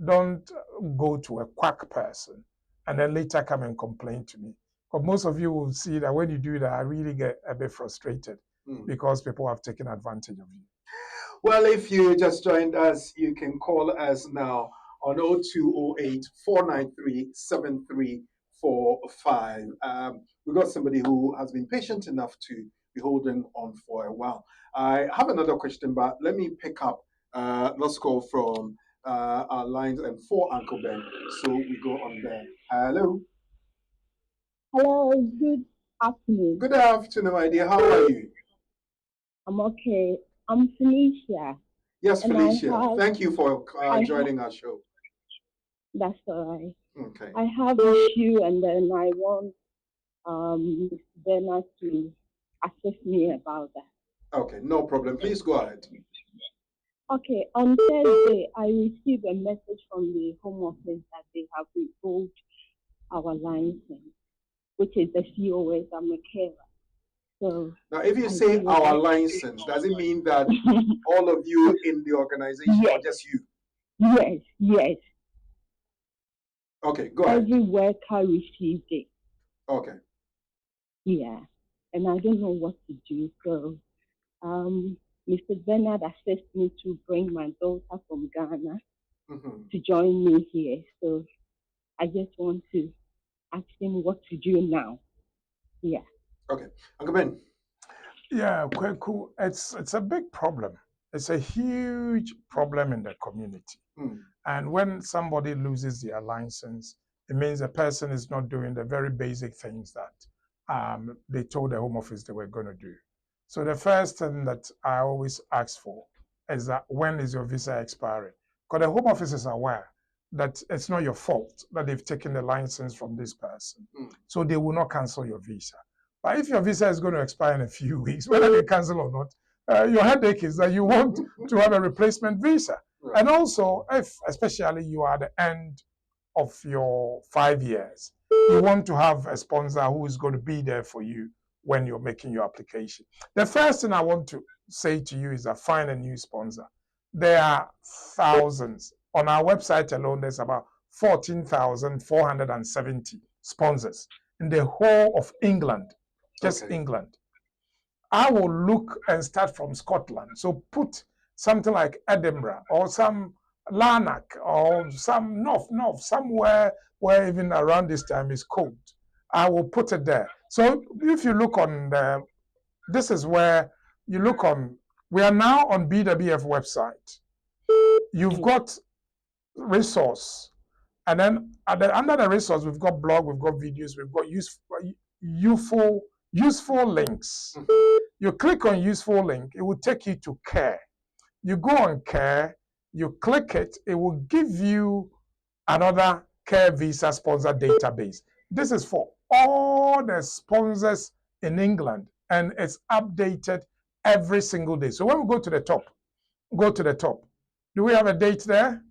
Don't go to a quack person and then later come and complain to me. But most of you will see that when you do that, I really get a bit frustrated because people have taken advantage of you. Well, if you just joined us, you can call us now on 0208 493 7345. We've got somebody who has been patient enough to be holding on for a while. I have another question, but let me pick up let's call from our lines and for Uncle Ben. So we go on there. Hello. Hello, good afternoon. Good afternoon, my dear. How are you? I'm okay. I'm Felicia. Yes, Felicia. Thank you for joining our show. That's all right. Okay. I have an issue, and then I want Bernard to assist me about that. Okay, no problem. Please go ahead. Okay, on Thursday, I received a message from the Home Office that they have revoked our license, which is the COS. I'm a carer. So now, if you say our license, does it mean that all of you in the organization or just you? Yes, yes. Okay, go ahead. Every worker received it. Okay. Yeah, and I don't know what to do. So, Mr. Bernard asked me to bring my daughter from Ghana to join me here. So, I just want to ask him what to do now. Yeah. Okay, Uncle Ben. Yeah, quite cool. It's a big problem. It's a huge problem in the community. And when somebody loses their license, it means the person is not doing the very basic things that they told the Home Office they were going to do. So the first thing that I always ask for is that when is your visa expiring? Because the Home Office is aware that it's not your fault that they've taken the license from this person. So they will not cancel your visa. But if your visa is going to expire in a few weeks, whether they cancel or not, your headache is that you want to have a replacement visa. Right. And also, if especially you are at the end of your 5 years, you want to have a sponsor who is going to be there for you when you're making your application. The first thing I want to say to you is that find a new sponsor. There are thousands. On our website alone, there's about 14,470 sponsors in the whole of England. Just England. I will look and start from Scotland. So put something like Edinburgh or some Lanark or some north, somewhere where even around this time is cold. I will put it there. So if you look on this is where you look on, we are now on BWF website. You've got resource. And then under the resource, we've got blog, we've got videos, we've got useful links. You click on useful link, it will take you to care. You go on care, you click it, it will give you another care visa sponsor database. This is for all the sponsors in England, and it's updated every single day. So when we go to the top, Do we have a date there?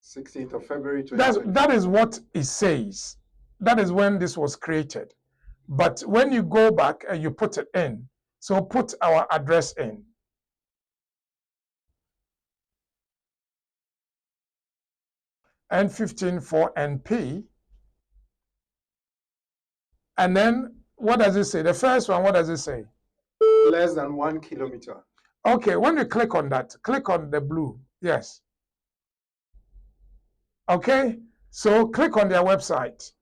16th of February. That is what it says. That is when this was created. But when you go back and you put it in, so put our address in. N15 for NP. And then what does it say? The first one, what does it say? Less than 1 kilometer. Okay, when you click on that, click on the blue. Yes. Okay, so click on their website.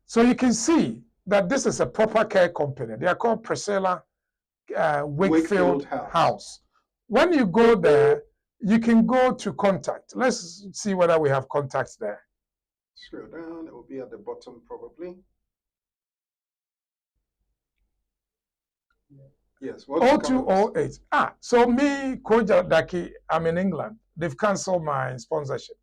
So you can see that this is a proper care company. They are called Priscilla Wakefield House. When you go there, you can go to contact. Let's see whether we have contacts there. Scroll down, it will be at the bottom probably. Yes, 0208. So me, Koja Daki, I'm in England. They've cancelled my sponsorship.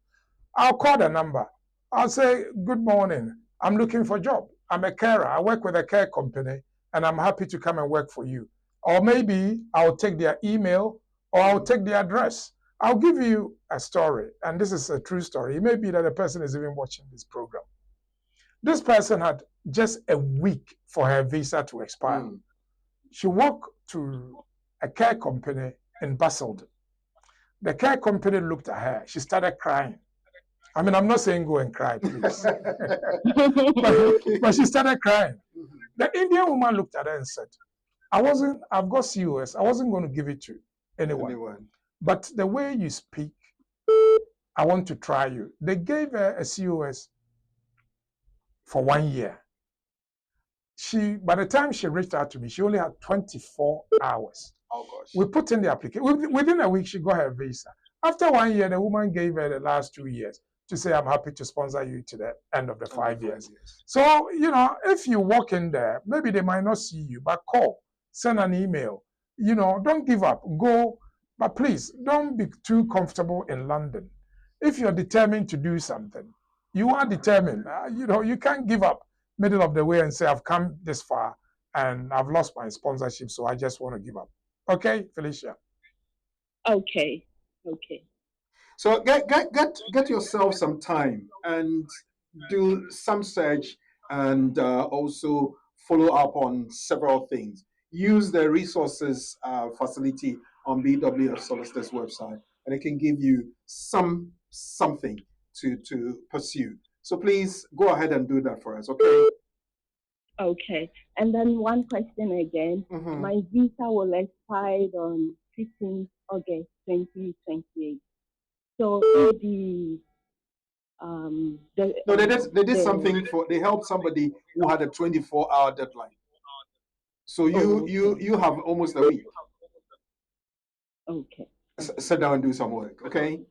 I'll call the number. I'll say, good morning. I'm looking for a job. I'm a carer. I work with a care company, and I'm happy to come and work for you. Or maybe I'll take their email, or I'll take their address. I'll give you a story, and this is a true story. It may be that the person is even watching this program. This person had just a week for her visa to expire. She walked to a care company in Basildon. The care company looked at her. She started crying. I mean, I'm not saying go and cry, please. but she started crying. The Indian woman looked at her and said, I've got COS. I wasn't going to give it to anyone. But the way you speak, I want to try you. They gave her a COS for 1 year. By the time she reached out to me, she only had 24 hours. Oh, gosh. We put in the application. Within a week, she got her visa. After 1 year, the woman gave her the last 2 years to say, I'm happy to sponsor you to the end of the 5 years. So, you know, if you walk in there, maybe they might not see you, but call, send an email. You know, don't give up. Go. But please, don't be too comfortable in London. If you're determined to do something, you are determined. You know, you can't give up middle of the way and say, I've come this far and I've lost my sponsorship, so I just want to give up. Okay, Felicia? Okay. So get yourself some time and do some search and also follow up on several things. Use the resources facility on BWF Solicitors website, and it can give you something to pursue. So please go ahead and do that for us, okay? Okay. And then one question again. My visa will expire on 15 August 2028. So they helped somebody who had a 24-hour deadline. So you have almost a week. Okay. Sit down and do some work, okay?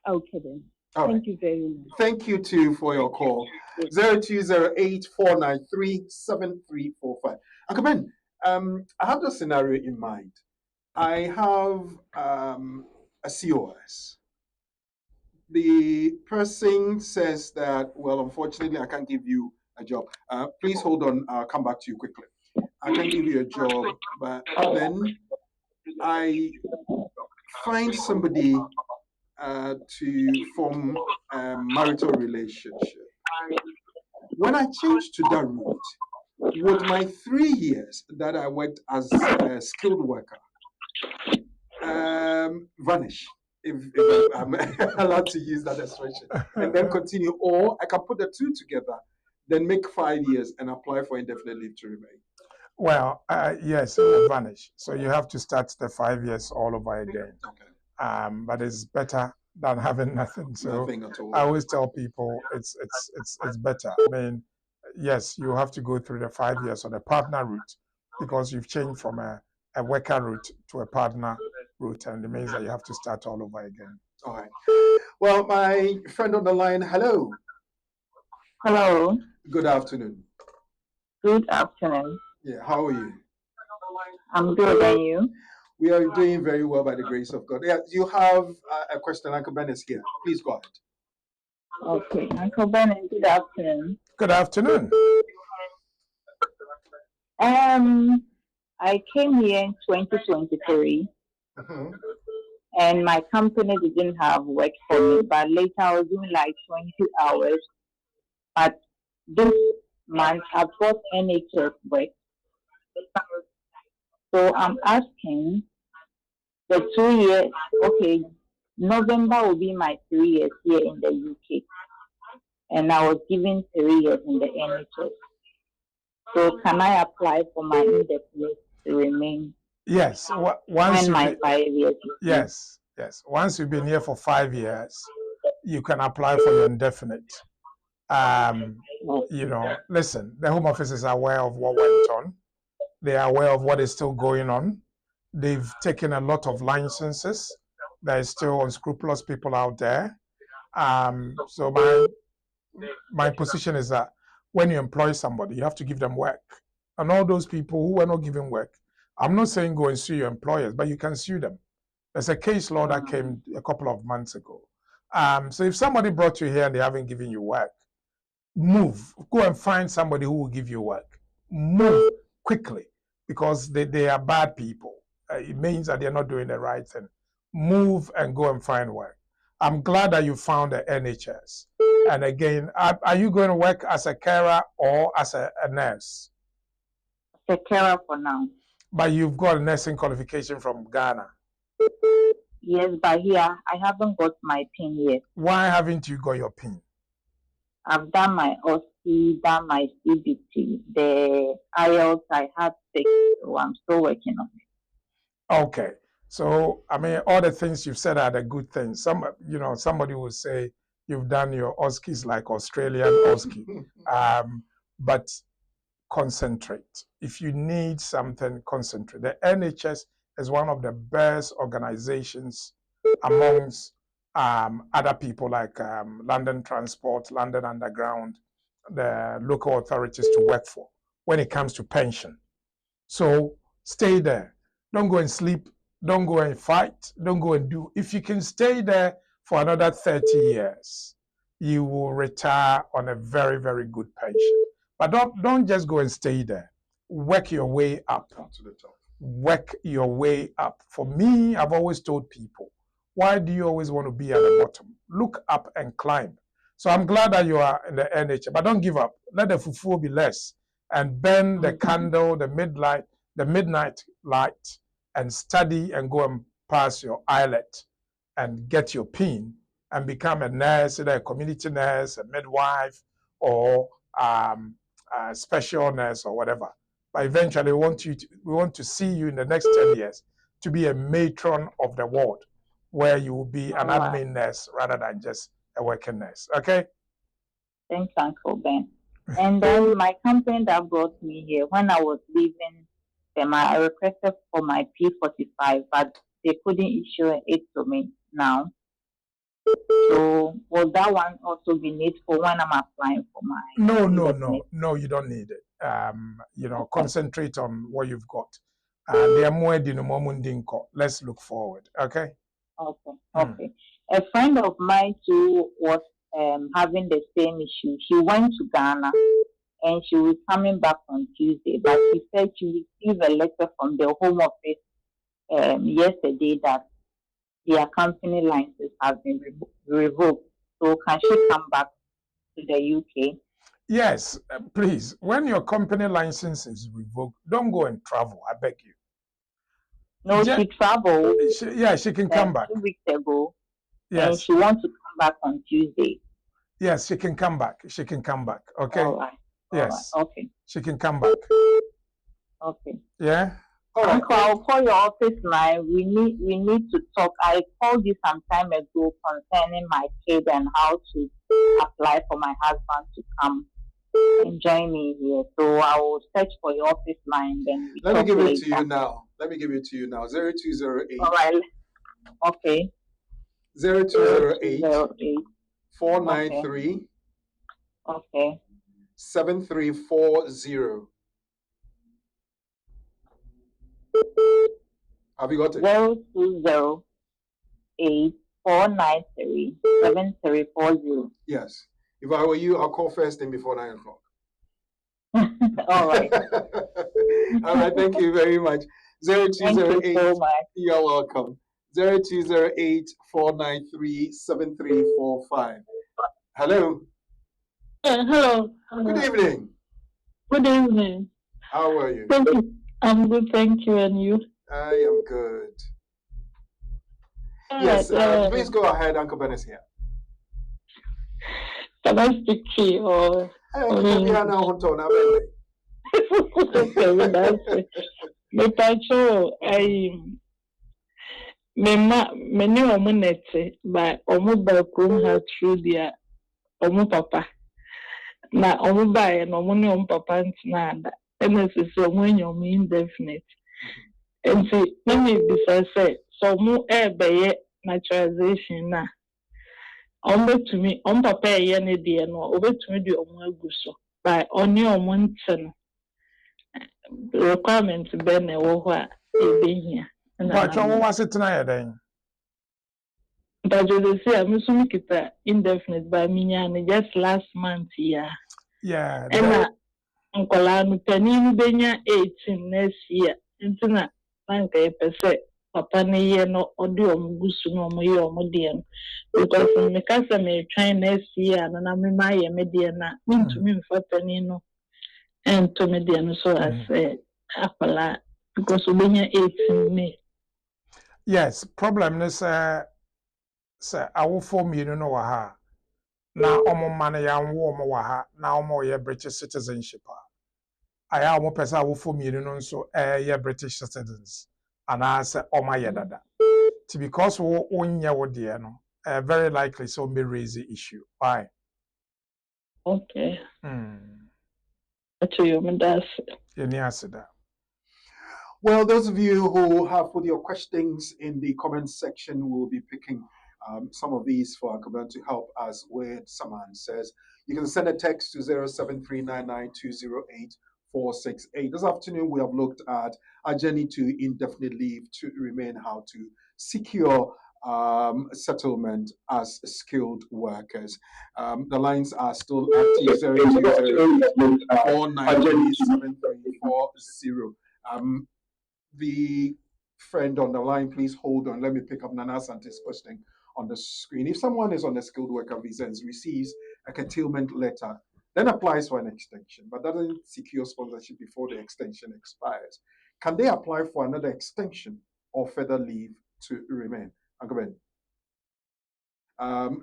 Okay then. Thank you very much. Thank you too for your call. 0208-493-7345. Uncle Ben, I have the scenario in mind. I have a COS. The person says that, well, unfortunately, I can't give you a job. Please hold on. I'll come back to you quickly. I can give you a job, but then I find somebody to form a marital relationship. When I change to that route, would my 3 years that I worked as a skilled worker vanish, if I'm allowed to use that expression, and then continue, or I can put the two together, then make 5 years and apply for indefinite leave to remain? Well, yes, it will vanish. So you have to start the 5 years all over again. Okay. But it's better than having nothing. So nothing at all. I always tell people it's better. I mean, yes, you have to go through the 5 years on the partner route because you've changed from a worker route to a partner route, and it means that you have to start all over again. All right. Well, my friend on the line, hello. Hello. Good afternoon. Good afternoon. Yeah, how are you? I'm good, and you? We are doing very well by the grace of God. Yeah, you have a question. Uncle Ben is here. Please go ahead. Okay, Uncle Ben, good afternoon. Good afternoon. I came here in 2023, and my company didn't have work for me, but later I was doing like 20 hours. But this month I've got NHS work. So I'm asking the 2 years, okay, November will be my 3 years here in the UK. And I was given 3 years in the NHS. So can I apply for my indefinite to remain? Yes. Once my 5 years. Yes. Once you've been here for 5 years, you can apply for your indefinite. You know, listen, the Home Office is aware of what went on. They are aware of what is still going on. They've taken a lot of licenses. There is still unscrupulous people out there. So my position is that when you employ somebody, you have to give them work. And all those people who are not giving work, I'm not saying go and sue your employers, but you can sue them. There's a case law that came a couple of months ago. So if somebody brought you here and they haven't given you work, move. Go and find somebody who will give you work. Move quickly, because they are bad people. It means that they're not doing the right thing. Move and go and find work. I'm glad that you found the NHS. And again, are you going to work as a carer or as a nurse? A carer for now. But you've got a nursing qualification from Ghana. Yes, but here I haven't got my PIN yet. Why haven't you got your PIN? I've done my OSCE, done my CBT. The IELTS I had 6, so I'm still working on it. Okay. So, I mean, all the things you've said are the good things. Somebody will say you've done your OSCEs like Australian OSCE, but concentrate. If you need something, concentrate. The NHS is one of the best organizations amongst other people like London Transport, London Underground, the local authorities to work for when it comes to pension. So stay there. Don't go and sleep. Don't go and fight. Don't go and do. If you can stay there for another 30 years, you will retire on a very, very good pension. But don't just go and stay there. Work your way up. To the top. Work your way up. For me, I've always told people, why do you always want to be at the bottom? Look up and climb. So I'm glad that you are in the NHS, but don't give up. Let the fufu be less and burn the candle, the midnight light, and study and go and pass your ILR and get your PIN and become a nurse, either a community nurse, a midwife, or a special nurse or whatever. But eventually, we want to see you in the next 10 years to be a matron of the ward, where you will be an admin nurse rather than just a working nurse. Okay? Thanks, Uncle Ben. And then my company that brought me here, when I was leaving them, I requested for my P45, but they couldn't issue it to me now. So will that one also be needful when I'm applying for my? No, you don't need it. Concentrate on what you've got. Let's look forward. Okay? Okay. A friend of mine too was having the same issue. She went to Ghana and she was coming back on Tuesday, but she said she received a letter from the Home Office yesterday that their company license has been revoked. So can she come back to the UK? Yes, please. When your company license is revoked, don't go and travel. I beg you. No, she traveled. She can come back. 2 weeks ago. Yes. And she wants to come back on Tuesday. Yes, she can come back. She can come back. Okay. All right. Yes. All right. Okay. She can come back. Okay. Yeah. All right. Uncle, I'll call your office line. We need to talk. I called you some time ago concerning my kid and how to apply for my husband to come and join me here. So I will search for your office line. Then let me give it to you now. 0208. All right. Okay. 0208 493 okay. 7340. Have you got it? 0208 493 7340. Yes. If I were you, I'll call first thing before 9 o'clock. All right. All right. Thank you very much. 0208. Thank you so much. You're welcome. 0208 493 7345. Hello. Hello. Good evening. Good evening. How are you? Thank you. I'm good, thank you. And you? I am good. Yes, please go ahead. Uncle Ben is here. Can I speak to you? Or many omunete by omuba krum ha through their papa. Na omuba and omuni papa ntinada. MSC when you're indefinite. And see, let me say, so mu be naturalization na. To me, papa any dear no, over to me the omuguso by only on requirement to be a war being here. But what was it tonight then? But you say I'm assuming it's indefinite by me just last month here. Yeah. And Uncle Penny Benya 18 next year. Into na nanka papa ne ye no odi omugusu no mo ye omodie because me kasa me try next year na me ma ye me die na ntumi mfa pani no ento me die no so as apala because obenya 18 me. Yes, problem is say awo form you know ha. Na omo man ya nwo omo wa ha na omo ye British citizenship. Aya omo pesa awo form you know nso ye British citizens. And I say omo ye dada. Because wo onye wo de no very likely so may raise the issue. Why? Okay. Well, those of you who have put your questions in the comment section will be picking some of these for Uncle to help us with some answers. You can send a text to 07399208 This afternoon, we have looked at a journey to indefinite leave to remain, how to secure settlement as skilled workers. The lines are still active, 0208 the friend on the line, please hold on. Let me pick up Nana Sante's question on the screen. If someone is on a skilled worker visa and receives a curtailment letter, then applies for an extension, but doesn't secure sponsorship before the extension expires, can they apply for another extension or further leave to remain? Uncle Ben.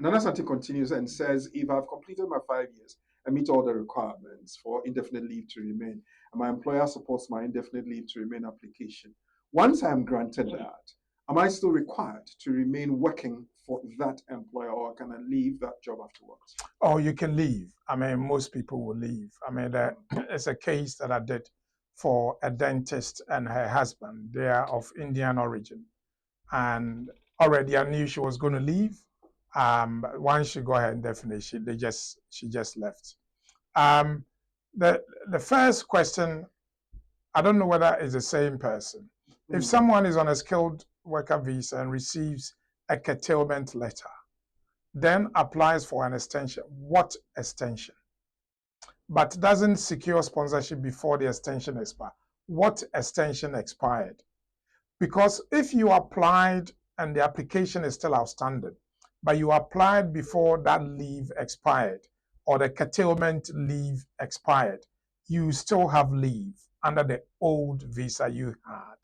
Nana Sante continues and says, if I've completed my 5 years and meet all the requirements for indefinite leave to remain, and my employer supports my indefinite leave to remain application, once I'm granted that, am I still required to remain working for that employer, or can I leave that job afterwards? Oh, you can leave. I mean, most people will leave. I mean, it's a case that I did for a dentist and her husband. They are of Indian origin. And already I knew she was going to leave. Once she got her indefinite, she just left. The first question, I don't know whether it's the same person. If someone is on a skilled worker visa and receives a curtailment letter, then applies for an extension. What extension? But doesn't secure sponsorship before the extension expires. What extension expired? Because if you applied and the application is still outstanding, but you applied before that leave expired or the curtailment leave expired, you still have leave under the old visa you had.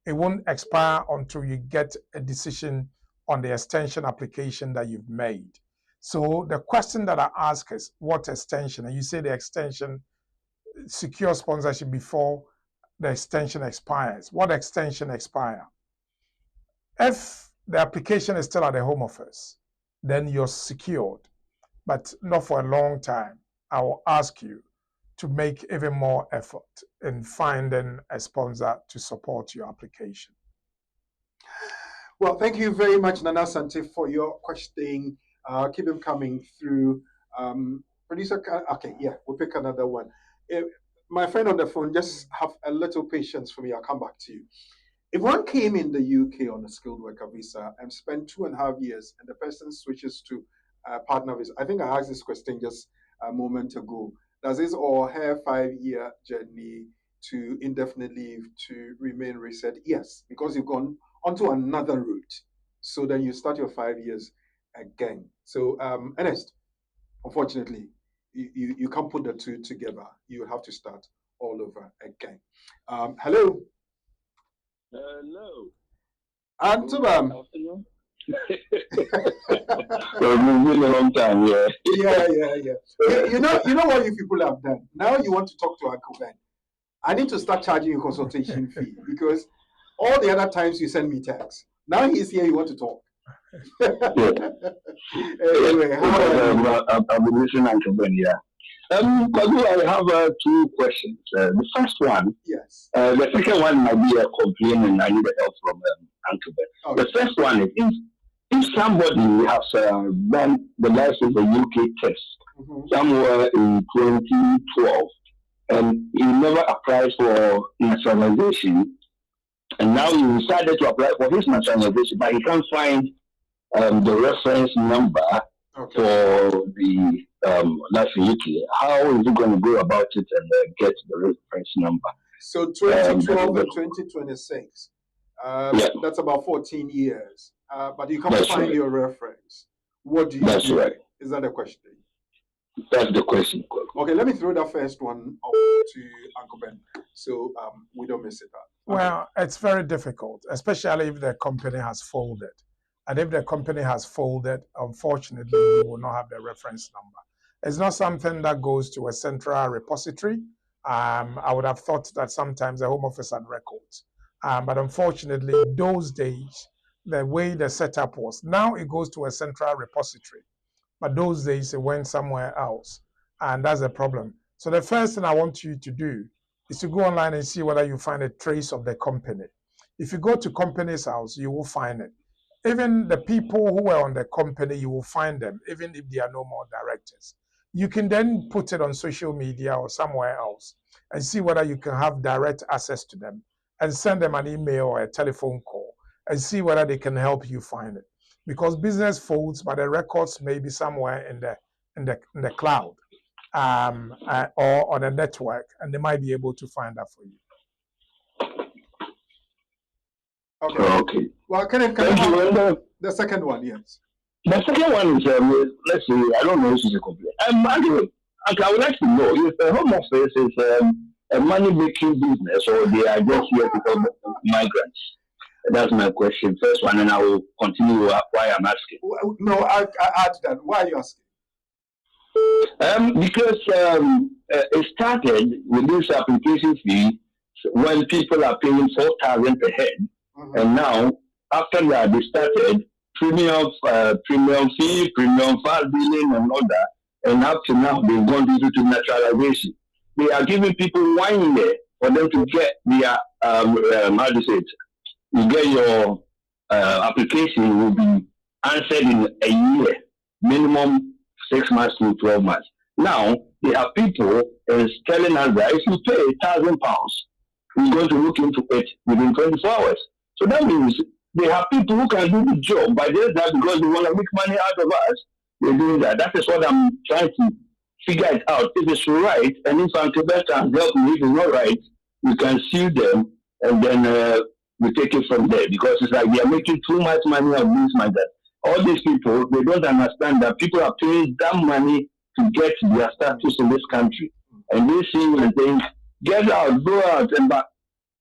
It won't expire until you get a decision on the extension application that you've made. So the question that I ask is, what extension? And you say the extension secure sponsorship before the extension expires. What extension expire? If the application is still at the Home Office, then you're secured, but not for a long time. I will ask you to make even more effort in finding a sponsor to support your application. Well, thank you very much, Nana Sante, for your question. Keep them coming through. Producer, okay, yeah, we'll pick another one. My friend on the phone, just have a little patience for me. I'll come back to you. If one came in the UK on a skilled worker visa and spent 2.5 years and the person switches to a partner visa, I think I asked this question just a moment ago. Does his or her 5-year journey to indefinite leave to remain reset? Yes, because you've gone onto another route. So then you start your 5 years again. So Ernest, unfortunately, you can't put the two together. You have to start all over again. Hello. Hello. Antubam. Well, it's been a long time, yeah. Yeah. You know what you people have done? Now you want to talk to Uncle Ben. I need to start charging you consultation fee because all the other times you send me texts. Now he's here, you want to talk. Anyway, I've been listening to Uncle Ben, yeah. I have 2 questions. The first one, yes. The second one might be a complaint, and I need help from Uncle Ben. Okay. The first one is if somebody has done the license of UK test somewhere in 2012 and he never applied for naturalization, and now he decided to apply for his naturalization, but he can't find the reference number for the that's in UK. How is he going to go about it and get the reference number? So 2012 and 2026. Yeah. That's about 14 years. But you can't find your reference. What do you do? That's right. Is that the question? That's the question. Okay, let me throw that first one off to Uncle Ben so we don't miss it up. Well, it's very difficult, especially if the company has folded. And if the company has folded, unfortunately, you will not have the reference number. It's not something that goes to a central repository. I would have thought that sometimes the Home Office had records. But unfortunately, those days, the way the setup was, now it goes to a central repository. But those days, it went somewhere else. And that's a problem. So the first thing I want you to do is to go online and see whether you find a trace of the company. If you go to company's house, you will find it. Even the people who were on the company, you will find them, even if they are no more directors. You can then put it on social media or somewhere else and see whether you can have direct access to them and send them an email or a telephone call and see whether they can help you find it. Because business folds, but the records may be somewhere in the cloud. Or on a network, and they might be able to find that for you. Okay. Well, can I the second one? Yes. The second one is, let's see, I don't know if it's a complaint. I would like to know if the Home Office is a money-making business or they are just here to help migrants. That's my question. First one, and I will continue why I'm asking. No, I add that. Why are you asking? Because it started with this application fee when people are paying 4,000 per head, and now after that they started premium fee, premium file billing, and all that, and up to now they've gone into naturalization. They are giving people 1 year for them to get their how do you say it? You get your application will be answered in a year, minimum 6 months to 12 months. Now, they have people telling us that if you pay £1,000, we're going to look into it within 24 hours. So that means they have people who can do the job, but just that because they want to make money out of us, they're doing that. That is what I'm trying to figure it out. If it's right, and if Antibat can help me, if it's not right, we can sue them, and then we take it from there. Because it's like they are making too much money of this, like that. All these people, they don't understand that people are paying that money to get their status in this country. And they see and think, get out, go out, and back.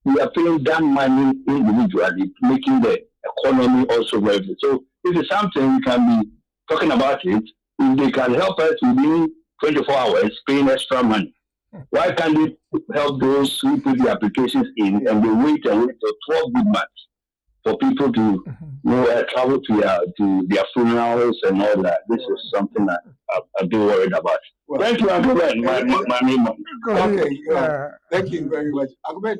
We are paying that money individually, making the economy also very. So if it's something we can be talking about it, if they can help us within 24 hours paying extra money. Why can't they help those who put the applications in and they wait for 12 good months for people to travel to their funerals and all that? This is something that I'm worried about. Well, thank you, Uncle Ben. Thank you very much. Uncle Ben,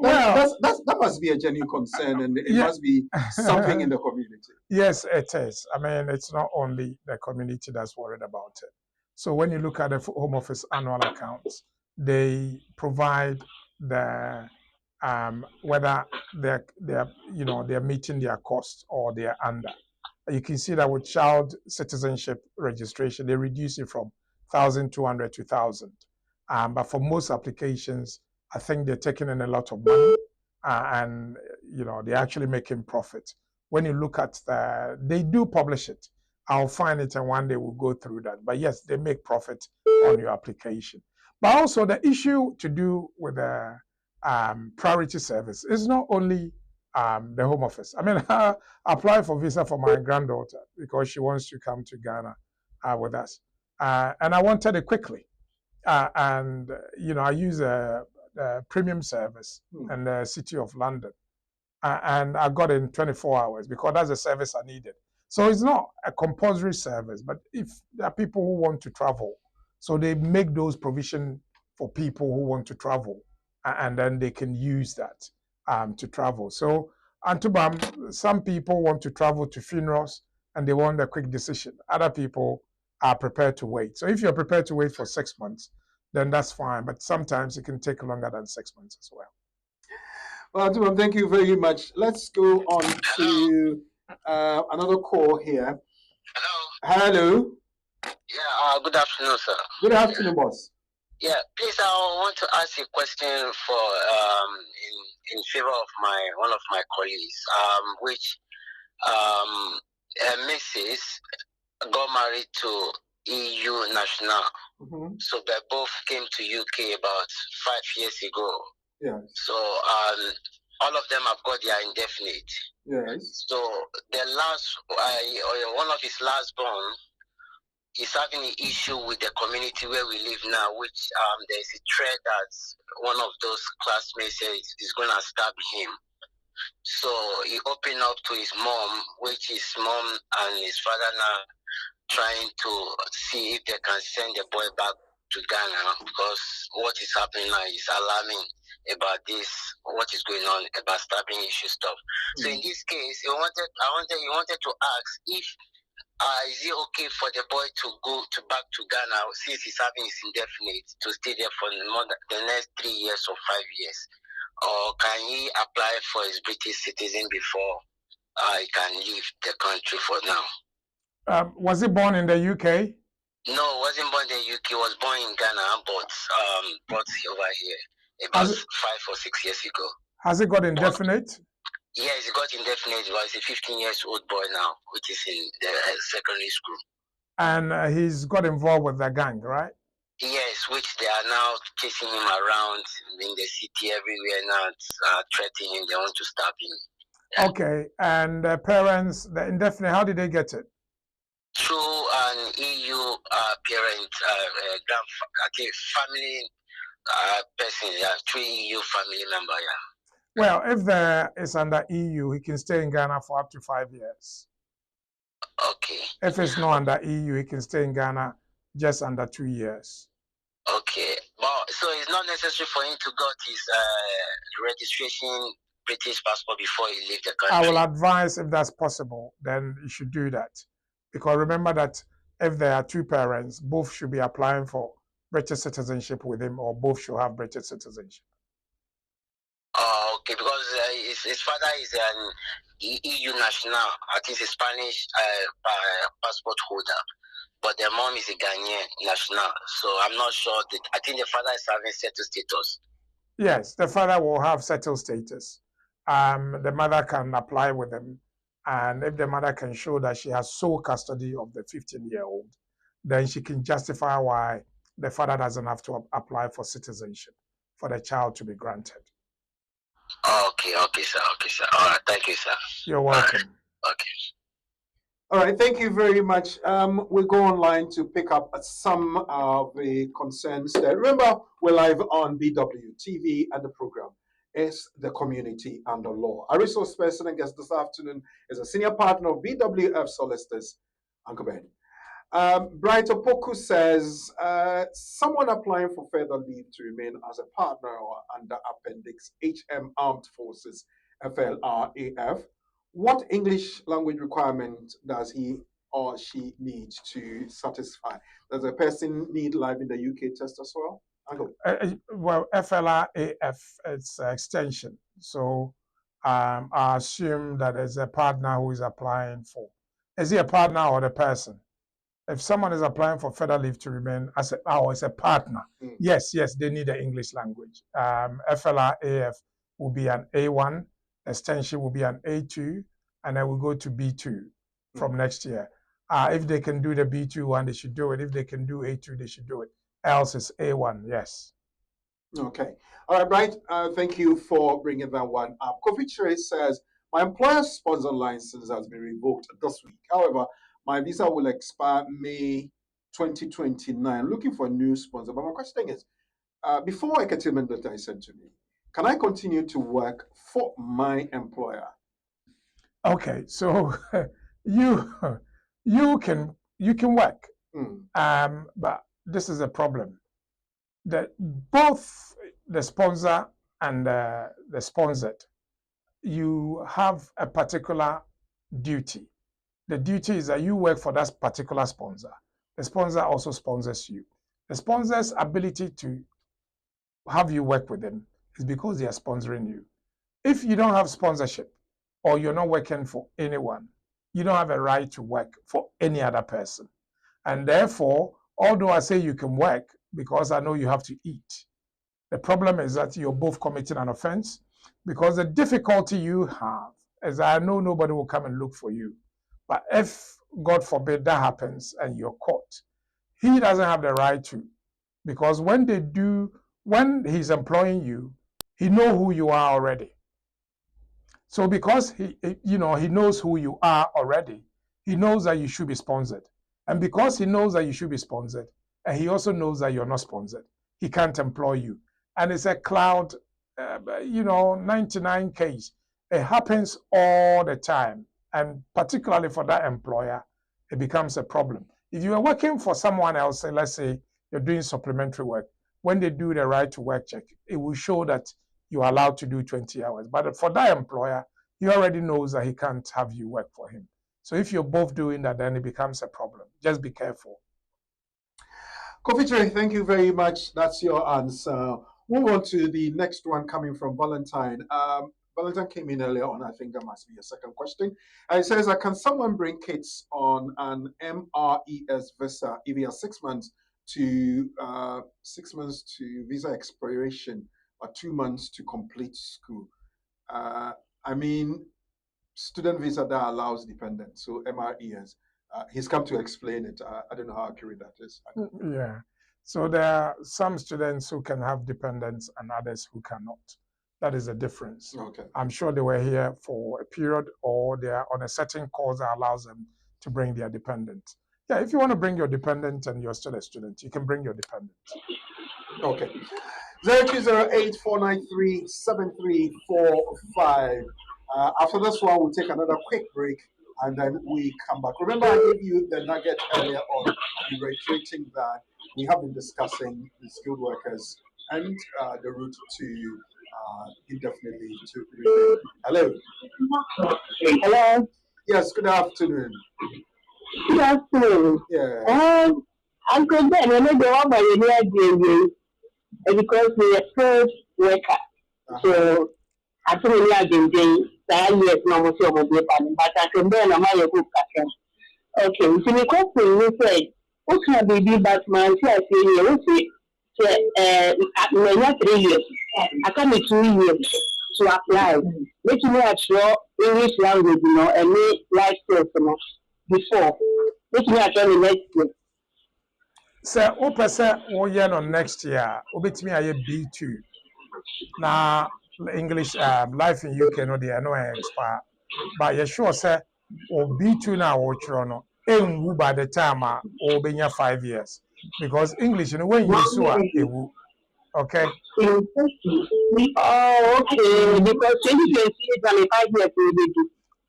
that must be a genuine concern, and it must be something in the community. Yes, it is. I mean, it's not only the community that's worried about it. So when you look at the Home Office annual accounts, they provide the whether they're meeting their costs or they're under. You can see that with child citizenship registration, they reduce it from 1,200 to 1,000. But for most applications, I think they're taking in a lot of money, and they're actually making profit. When you look at they do publish it. I'll find it and one day we'll go through that. But yes, they make profit on your application. But also the issue to do with the priority service is not only the Home Office. I mean, I applied for visa for my granddaughter because she wants to come to Ghana with us. And I wanted it quickly. And I use a premium service in the City of London. And I got it in 24 hours because that's the service I needed. So it's not a compulsory service, but if there are people who want to travel, so they make those provision for people who want to travel, and then they can use that to travel. So, Antubam, some people want to travel to funerals and they want a quick decision. Other people are prepared to wait. So if you're prepared to wait for 6 months, then that's fine. But sometimes it can take longer than 6 months as well. Well, Antubam, thank you very much. Let's go on to another call here. Hello. Yeah, good afternoon, sir. Good afternoon, boss. Yeah, please, I want to ask you a question for in favor of one of my colleagues, which Mrs. got married to EU national. So they both came to UK about 5 years ago. Yes. So all of them have got their indefinite. Yes. So the last, one of his last born is having an issue with the community where we live now, which there's a threat that one of those classmates is going to stab him. So he opened up to his mom, which his mom and his father now trying to see if they can send the boy back to Ghana, because what is happening now is alarming about this, what is going on about stabbing issue stuff. So in this case, he wanted to ask if is it okay for the boy to go back to Ghana since he's having his indefinite to stay there for the next 3 years or 5 years, or can he apply for his British citizen before he can leave the country for now? Was he born in the UK? No, wasn't born in the UK. Was born in Ghana, but brought over here about 5 or 6 years ago. Has he got indefinite? Yes, he got indefinite. But he's a 15-year-old boy now, which is in the secondary school. And he's got involved with the gang, right? Yes, which they are now chasing him around in the city everywhere now, threatening him. They want to stab him. Yeah. Okay, and the parents, the indefinite, how did they get it? Through an EU parent, family person, yeah, through EU family member, yeah. Well, if there is under EU, he can stay in Ghana for up to 5 years. Okay. If it's not under EU, he can stay in Ghana just under 2 years. Okay. Well, so it's not necessary for him to get his registration British passport before he leaves the country. I will advise, if that's possible, then you should do that. Because remember that if there are two parents, both should be applying for British citizenship with him, or both should have British citizenship. Oh, okay, because his father is an EU national. I think he's a Spanish passport holder, but their mom is a Ghanaian national. So I'm not sure. I think the father is having settled status. Yes, the father will have settled status. The mother can apply with him. And if the mother can show that she has sole custody of the 15-year-old, then she can justify why the father doesn't have to apply for citizenship for the child to be granted. Okay, sir. All right, thank you, sir. You're welcome. Okay. All right, thank you very much. We'll go online to pick up some of the concerns there. Remember, we're live on BW TV, and the program is The Community and the Law. Our resource person and guest this afternoon is a senior partner of BWF Solicitors, Uncle Ben. Bright Opoku says, someone applying for further leave to remain as a partner or under Appendix HM Armed Forces, FLRAF, what English language requirement does he or she need to satisfy? Does a person need live in the UK test as well? Well, FLRAF, it's an extension. So I assume that there's a partner who is applying for. Is he a partner or the person? If someone is applying for further leave to remain as a partner, yes, they need the English language. FLRAF will be an A1, extension will be an A2, and then we'll go to B2 from next year. If they can do the B2 one, they should do it. If they can do A2, they should do it. Else it's A1, yes. Okay. All right, Bright. Thank you for bringing that one up. Kofi Chere says, my employer's sponsor license has been revoked this week. However, my visa will expire May 2029. I'm looking for a new sponsor. But my question is, before a curtailment letter is sent to me, can I continue to work for my employer? Okay, so you can work, but this is a problem. That both the sponsor and the sponsored, you have a particular duty. The duty is that you work for that particular sponsor. The sponsor also sponsors you. The sponsor's ability to have you work with them is because they are sponsoring you. If you don't have sponsorship or you're not working for anyone, you don't have a right to work for any other person. And therefore, although I say you can work because I know you have to eat, the problem is that you're both committing an offense, because the difficulty you have is that I know nobody will come and look for you. But if, God forbid, that happens and you're caught, he doesn't have the right to. Because when he's employing you, He knows who you are already. So because he knows who you are already, he knows that you should be sponsored. And because he knows that you should be sponsored, and he also knows that you're not sponsored, he can't employ you. And it's a cloud, 99 case. It happens all the time. And particularly for that employer, it becomes a problem. If you are working for someone else, say, let's say you're doing supplementary work, when they do the right to work check, it will show that you're allowed to do 20 hours. But for that employer, he already knows that he can't have you work for him. So if you're both doing that, then it becomes a problem. Just be careful. Kofi Ture, thank you very much. That's your answer. Move on to the next one coming from Valentine. Valentine came in earlier on. I think that must be a second question. It says, can someone bring kids on an MRES visa if you are 6 months to visa expiration or 2 months to complete school? I mean, student visa that allows dependent, so MRES. He's come to explain it. I don't know how accurate that is. Yeah. So there are some students who can have dependents and others who cannot. That is the difference. Okay. I'm sure they were here for a period or they are on a certain course that allows them to bring their dependent. Yeah, if you want to bring your dependent and you're still a student, you can bring your dependent. Okay. 0208-493-7345. After this one, we'll take another quick break and then we come back. Remember, I gave you the nugget earlier on, reiterating that we have been discussing the skilled workers and the route to indefinite leave to remain. Hello. Hello. Yes, good afternoon. Good afternoon. Yeah. Uncle Ben, I know the one by the because we are first worker. So I think we are doing that years no more so but I can bear a my good pattern. Okay, so the question we say, what can be Batman? I say, you say, not 3 years. I come 2 years to apply. Let me actually English language, and me life skills, before. Let me actually next year. So, what year on next year? Obit me a B2. Now, English life in UK no they no expire. But you sure say or B2 now or chrono. And by the time or be 5 years. Because English, when you saw it, okay. Oh, okay. Because 2020 is 5 years already.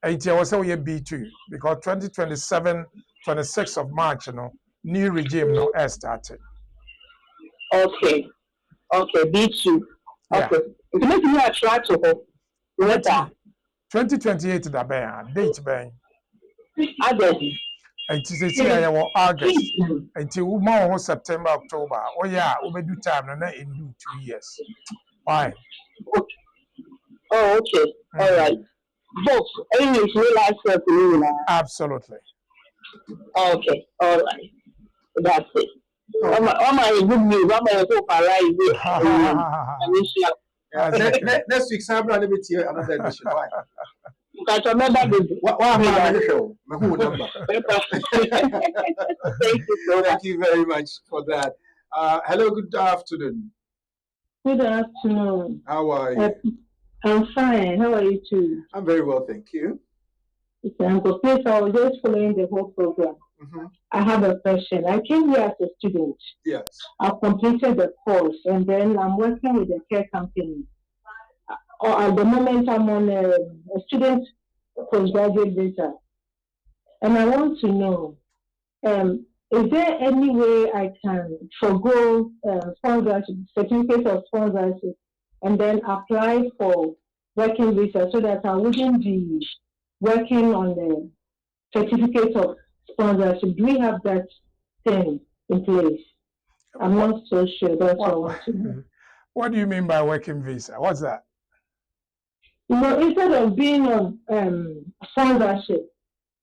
8 years also you B2 because 2027, 26th of March, new regime no started. Okay. Okay, B2. Yeah. Okay. It makes me attract to her. 2028 that date bang. August. It is a year August. Until more September, October. Oh yeah, we do time and in 2 years. Why? Okay. Oh, okay. All right. Both English will absolutely. Okay. All right. That's it. Oh my good news. I'm going to go next week, Sam, I'm going to be another edition. Why? But remember, Thank you very much for that. Hello, good afternoon. Good afternoon. How are you? I'm fine. How are you too? I'm very well, thank you. Uncle Chris, I was just following the whole program. I have a question. I came here as a student. Yes. I've completed the course and then I'm working with a care company. At the moment, I'm on a student postgraduate visa. And I want to know, is there any way I can forgo sponsorship, certificate of sponsorship, and then apply for working visa so that I wouldn't be working on the certificate of sponsorship? Do we have that thing in place? I'm not so sure. That's what I want to know. What do you mean by working visa? What's that? Instead of being on sponsorship,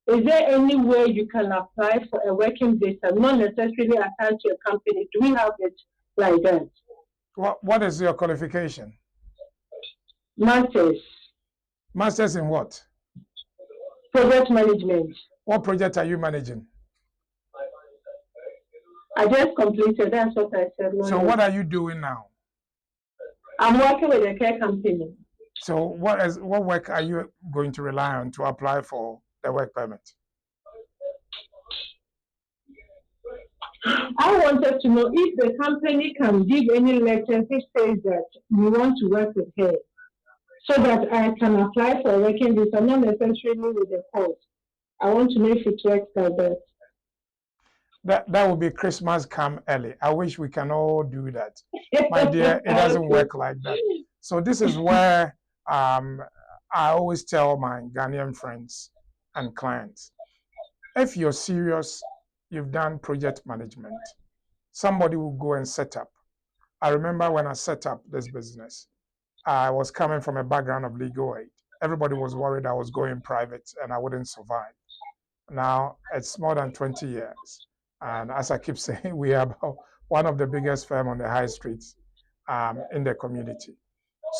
is there any way you can apply for a working visa, not necessarily attached to a company? Do we have it like that? What is your qualification? Masters. Masters in what? Project management. What project are you managing? I just completed. That's what I said. So what are you doing now? I'm working with a care company. So what work are you going to rely on to apply for the work permit? I wanted to know if the company can give any letter which says that we want to work with her, so that I can apply for a working visa, not necessarily with the course. I want to know if it works like that. That would be Christmas come early. I wish we can all do that. My dear, it doesn't work like that. So this is where I always tell my Ghanaian friends and clients, if you're serious, you've done project management, somebody will go and set up. I remember when I set up this business, I was coming from a background of legal aid. Everybody was worried I was going private and I wouldn't survive. Now it's more than 20 years. And as I keep saying, we are about one of the biggest firms on the high streets in the community.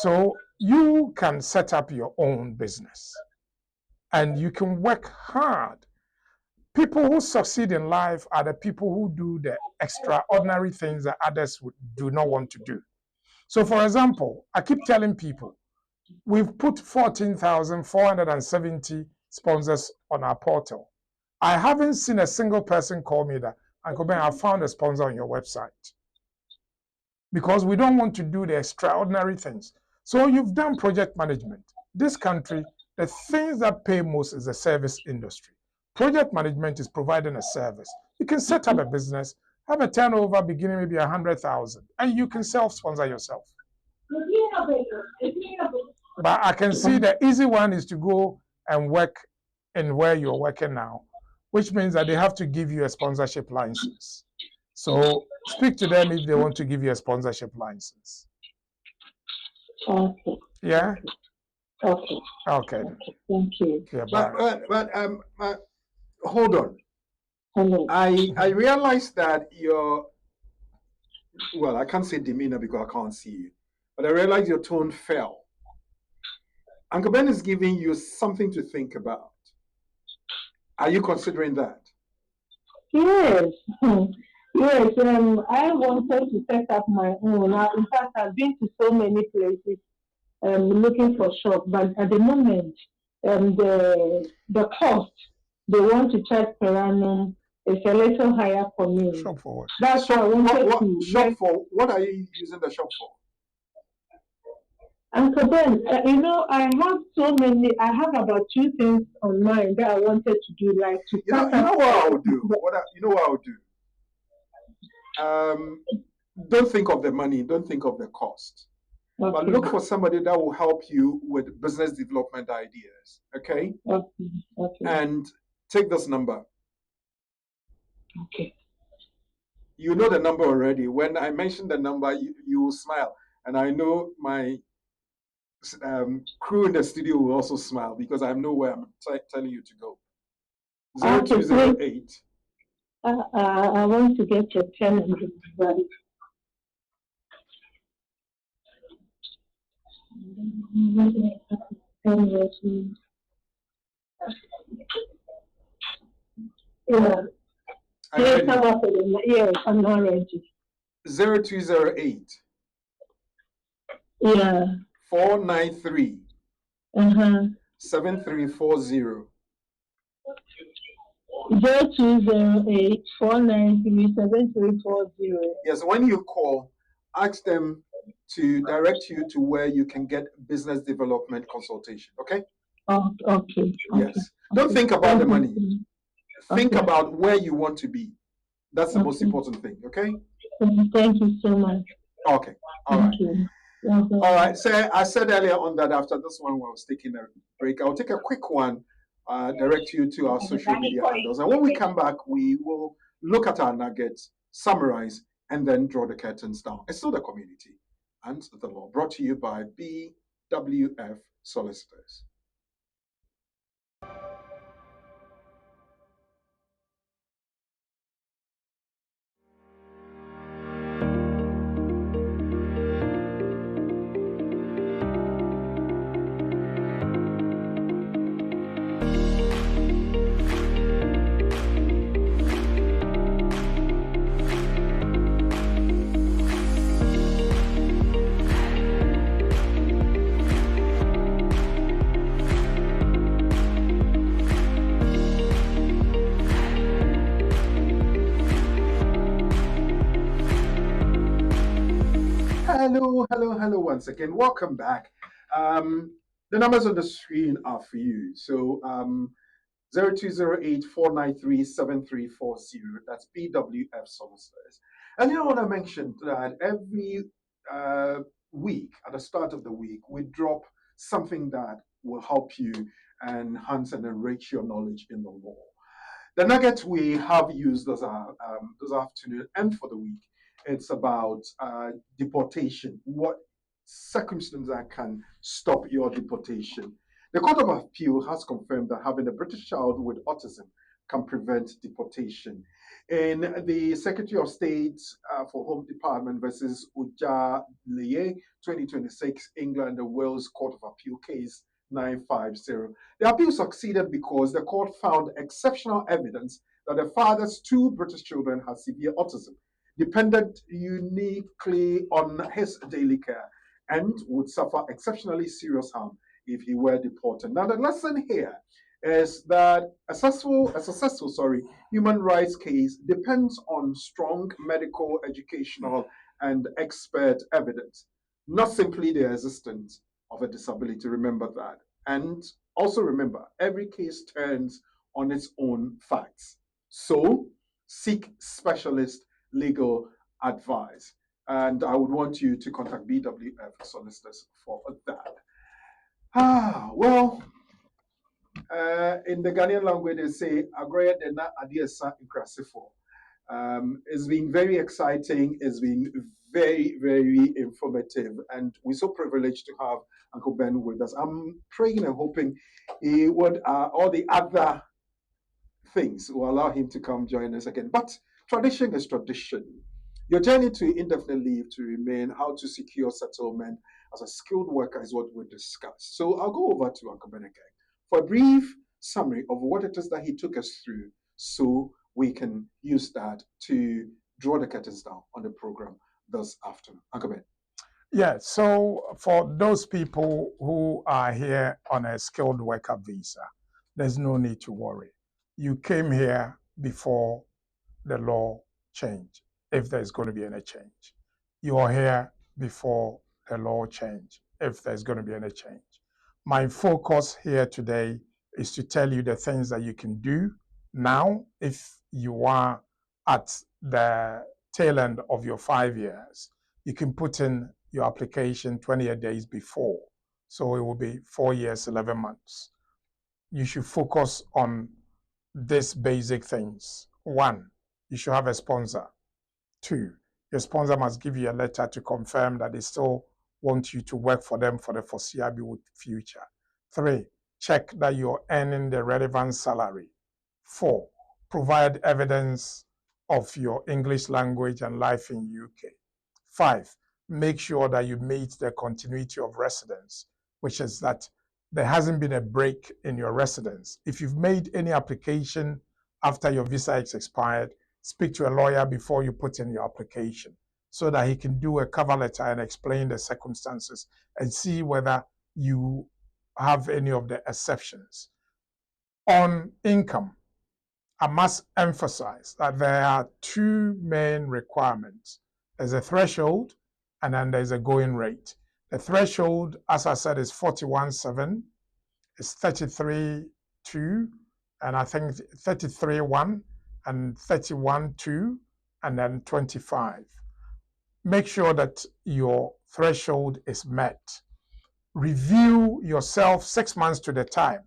So you can set up your own business and you can work hard. People who succeed in life are the people who do the extraordinary things that others do not want to do. So for example, I keep telling people, we've put 14,470 sponsors on our portal. I haven't seen a single person call me that, Uncle Ben, I found a sponsor on your website. Because we don't want to do the extraordinary things. So you've done project management. This country, the things that pay most is the service industry. Project management is providing a service. You can set up a business, have a turnover beginning maybe 100,000, and you can self-sponsor yourself. But I can see the easy one is to go and work in where you're working now, which means that they have to give you a sponsorship license. So speak to them if they want to give you a sponsorship license. Okay. Yeah? Okay. Okay. Thank you. Yeah, but hold on. Hello. I realized that your, well, I can't say demeanor because I can't see you, but I realized your tone fell. Uncle Ben is giving you something to think about. Are you considering that? Yes. Yes. I wanted to set up my own. In fact, I've been to so many places looking for shop, but at the moment, the cost they want to charge per annum is a little higher for me. Shop for what? That's why I wanted to shop for. What are you using the shop for? Uncle Ben, I have so many. I have about 2 things on mind that I wanted to do, like to. You know what I would do. You know what I would do. Don't think of the money. Don't think of the cost. Okay. But look for somebody that will help you with business development ideas. Okay. Okay. And take this number. Okay. You know the number already. When I mention the number, you will smile, and I know my crew in the studio will also smile because I know where I'm telling you to go. 0208. I want to get your pen and everybody. Yeah. Yes, I'm not ready. 0208. Yeah. 493. 7340. 0208 493 7340. Yes, when you call, ask them to direct you to where you can get business development consultation. Okay? Oh, okay. Yes. Don't think about the money. Think about where you want to be. That's the most important thing. Okay? Thank you so much. Okay. All right. All right. So I said earlier on that after this one, when I was taking a break, I'll take a quick one, direct you to our social media handles. And when we come back, we will look at our nuggets, summarize, and then draw the curtains down. It's still the community and the law, brought to you by BWF Solicitors. hello once again. Welcome back. The numbers on the screen are for you. So 0208-493-7340. That's BWF Solicitors. And you know what I mentioned that every week, at the start of the week, we drop something that will help you enhance and enrich your knowledge in the law. The nugget we have used this afternoon and for the week, it's about deportation. What circumstances that can stop your deportation? The Court of Appeal has confirmed that having a British child with autism can prevent deportation. In the Secretary of State for Home Department versus Uja Leye 2026 England and Wales Court of Appeal case 950. The appeal succeeded because the court found exceptional evidence that the father's two British children had severe autism, depended uniquely on his daily care, and would suffer exceptionally serious harm if he were deported. Now, the lesson here is that a successful human rights case depends on strong medical, educational, and expert evidence, not simply the existence of a disability. Remember that. And also remember, every case turns on its own facts. So seek specialist legal advice. And I would want you to contact BWF Solicitors for that. Well, in the Ghanaian language, they say, Agoya dena adiesa inkrasifo. It's been very exciting. It's been very, very informative. And we're so privileged to have Uncle Ben with us. I'm praying and hoping he would, all the other things will allow him to come join us again. But tradition is tradition. Your journey to indefinite leave to remain, how to secure settlement as a skilled worker is what we discussed. So I'll go over to Uncle Ben again for a brief summary of what it is that he took us through so we can use that to draw the curtains down on the program this afternoon. Uncle Ben. Yeah, so for those people who are here on a skilled worker visa, there's no need to worry. You came here before the law changed, if there's going to be any change. You are here before the law change, if there's going to be any change. My focus here today is to tell you the things that you can do now if you are at the tail end of your 5 years. You can put in your application 28 days before, so it will be 4 years, 11 months. You should focus on these basic things. 1, you should have a sponsor. 2, your sponsor must give you a letter to confirm that they still want you to work for them for the foreseeable future. 3, check that you're earning the relevant salary. 4, provide evidence of your English language and life in UK. 5, make sure that you meet the continuity of residence, which is that there hasn't been a break in your residence. If you've made any application after your visa is expired, speak to a lawyer before you put in your application so that he can do a cover letter and explain the circumstances and see whether you have any of the exceptions. On income, I must emphasize that there are 2 main requirements. There's a threshold and then there's a going rate. The threshold, as I said, is 41.7, it's 33.2, and I think 33.1 and 31.2, and then 25. Make sure that your threshold is met. Review yourself 6 months to the time.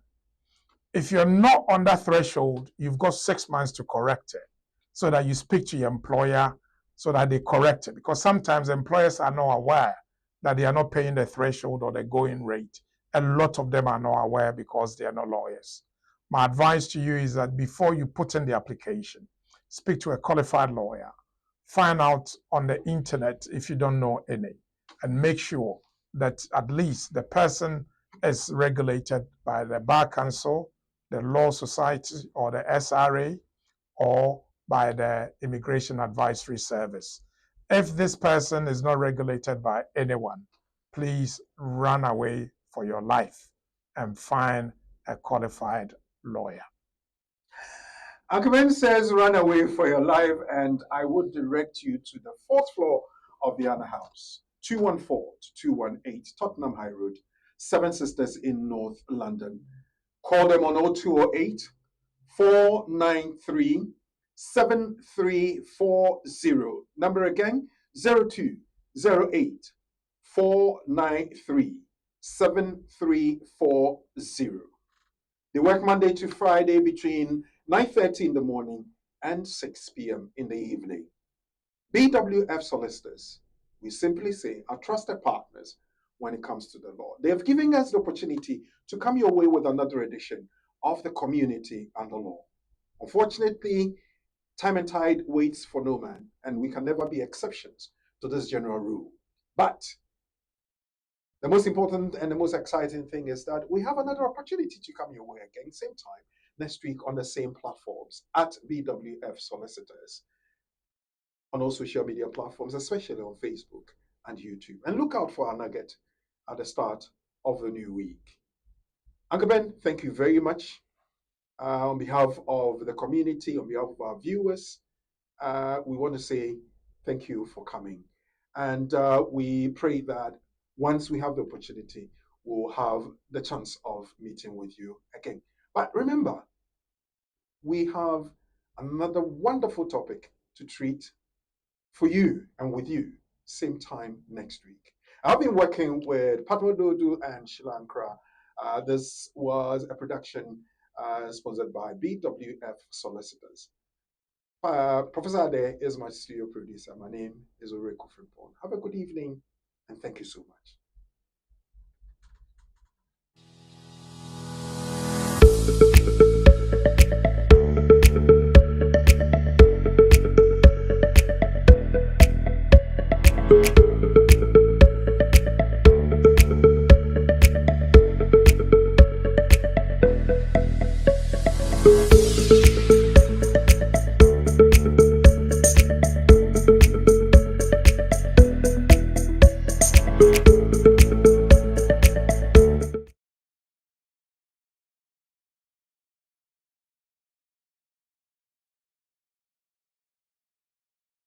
If you're not on that threshold, you've got 6 months to correct it so that you speak to your employer so that they correct it. Because sometimes employers are not aware that they are not paying the threshold or the going rate. A lot of them are not aware because they are not lawyers. My advice to you is that before you put in the application, speak to a qualified lawyer. Find out on the internet if you don't know any, and make sure that at least the person is regulated by the Bar Council, the Law Society, or the SRA, or by the Immigration Advisory Service. If this person is not regulated by anyone, please run away for your life and find a qualified lawyer. Uncle Ben says run away for your life, and I would direct you to the 4th floor of the Anna House. 214-218 Tottenham High Road, Seven Sisters in North London. Call them on 0208 493 7340. Number again, 0208 493 7340. They work Monday to Friday between 9:30 in the morning and 6 p.m. in the evening. BWF Solicitors, we simply say, are trusted partners when it comes to the law. They have given us the opportunity to come your way with another edition of the Community and the Law. Unfortunately, time and tide waits for no man, and we can never be exceptions to this general rule. But the most important and the most exciting thing is that we have another opportunity to come your way again, same time, next week on the same platforms at BWF Solicitors, on all social media platforms, especially on Facebook and YouTube. And look out for our nugget at the start of the new week. Uncle Ben, thank you very much. On behalf of the community, on behalf of our viewers, we want to say thank you for coming. And we pray that once we have the opportunity, we'll have the chance of meeting with you again. But remember, we have another wonderful topic to treat for you and with you, same time next week. I've been working with Patwa Dodu and Shilankra. This was a production sponsored by BWF Solicitors. Professor Ade is my studio producer. My name is Ore Kufrimpon. Have a good evening, and thank you so much.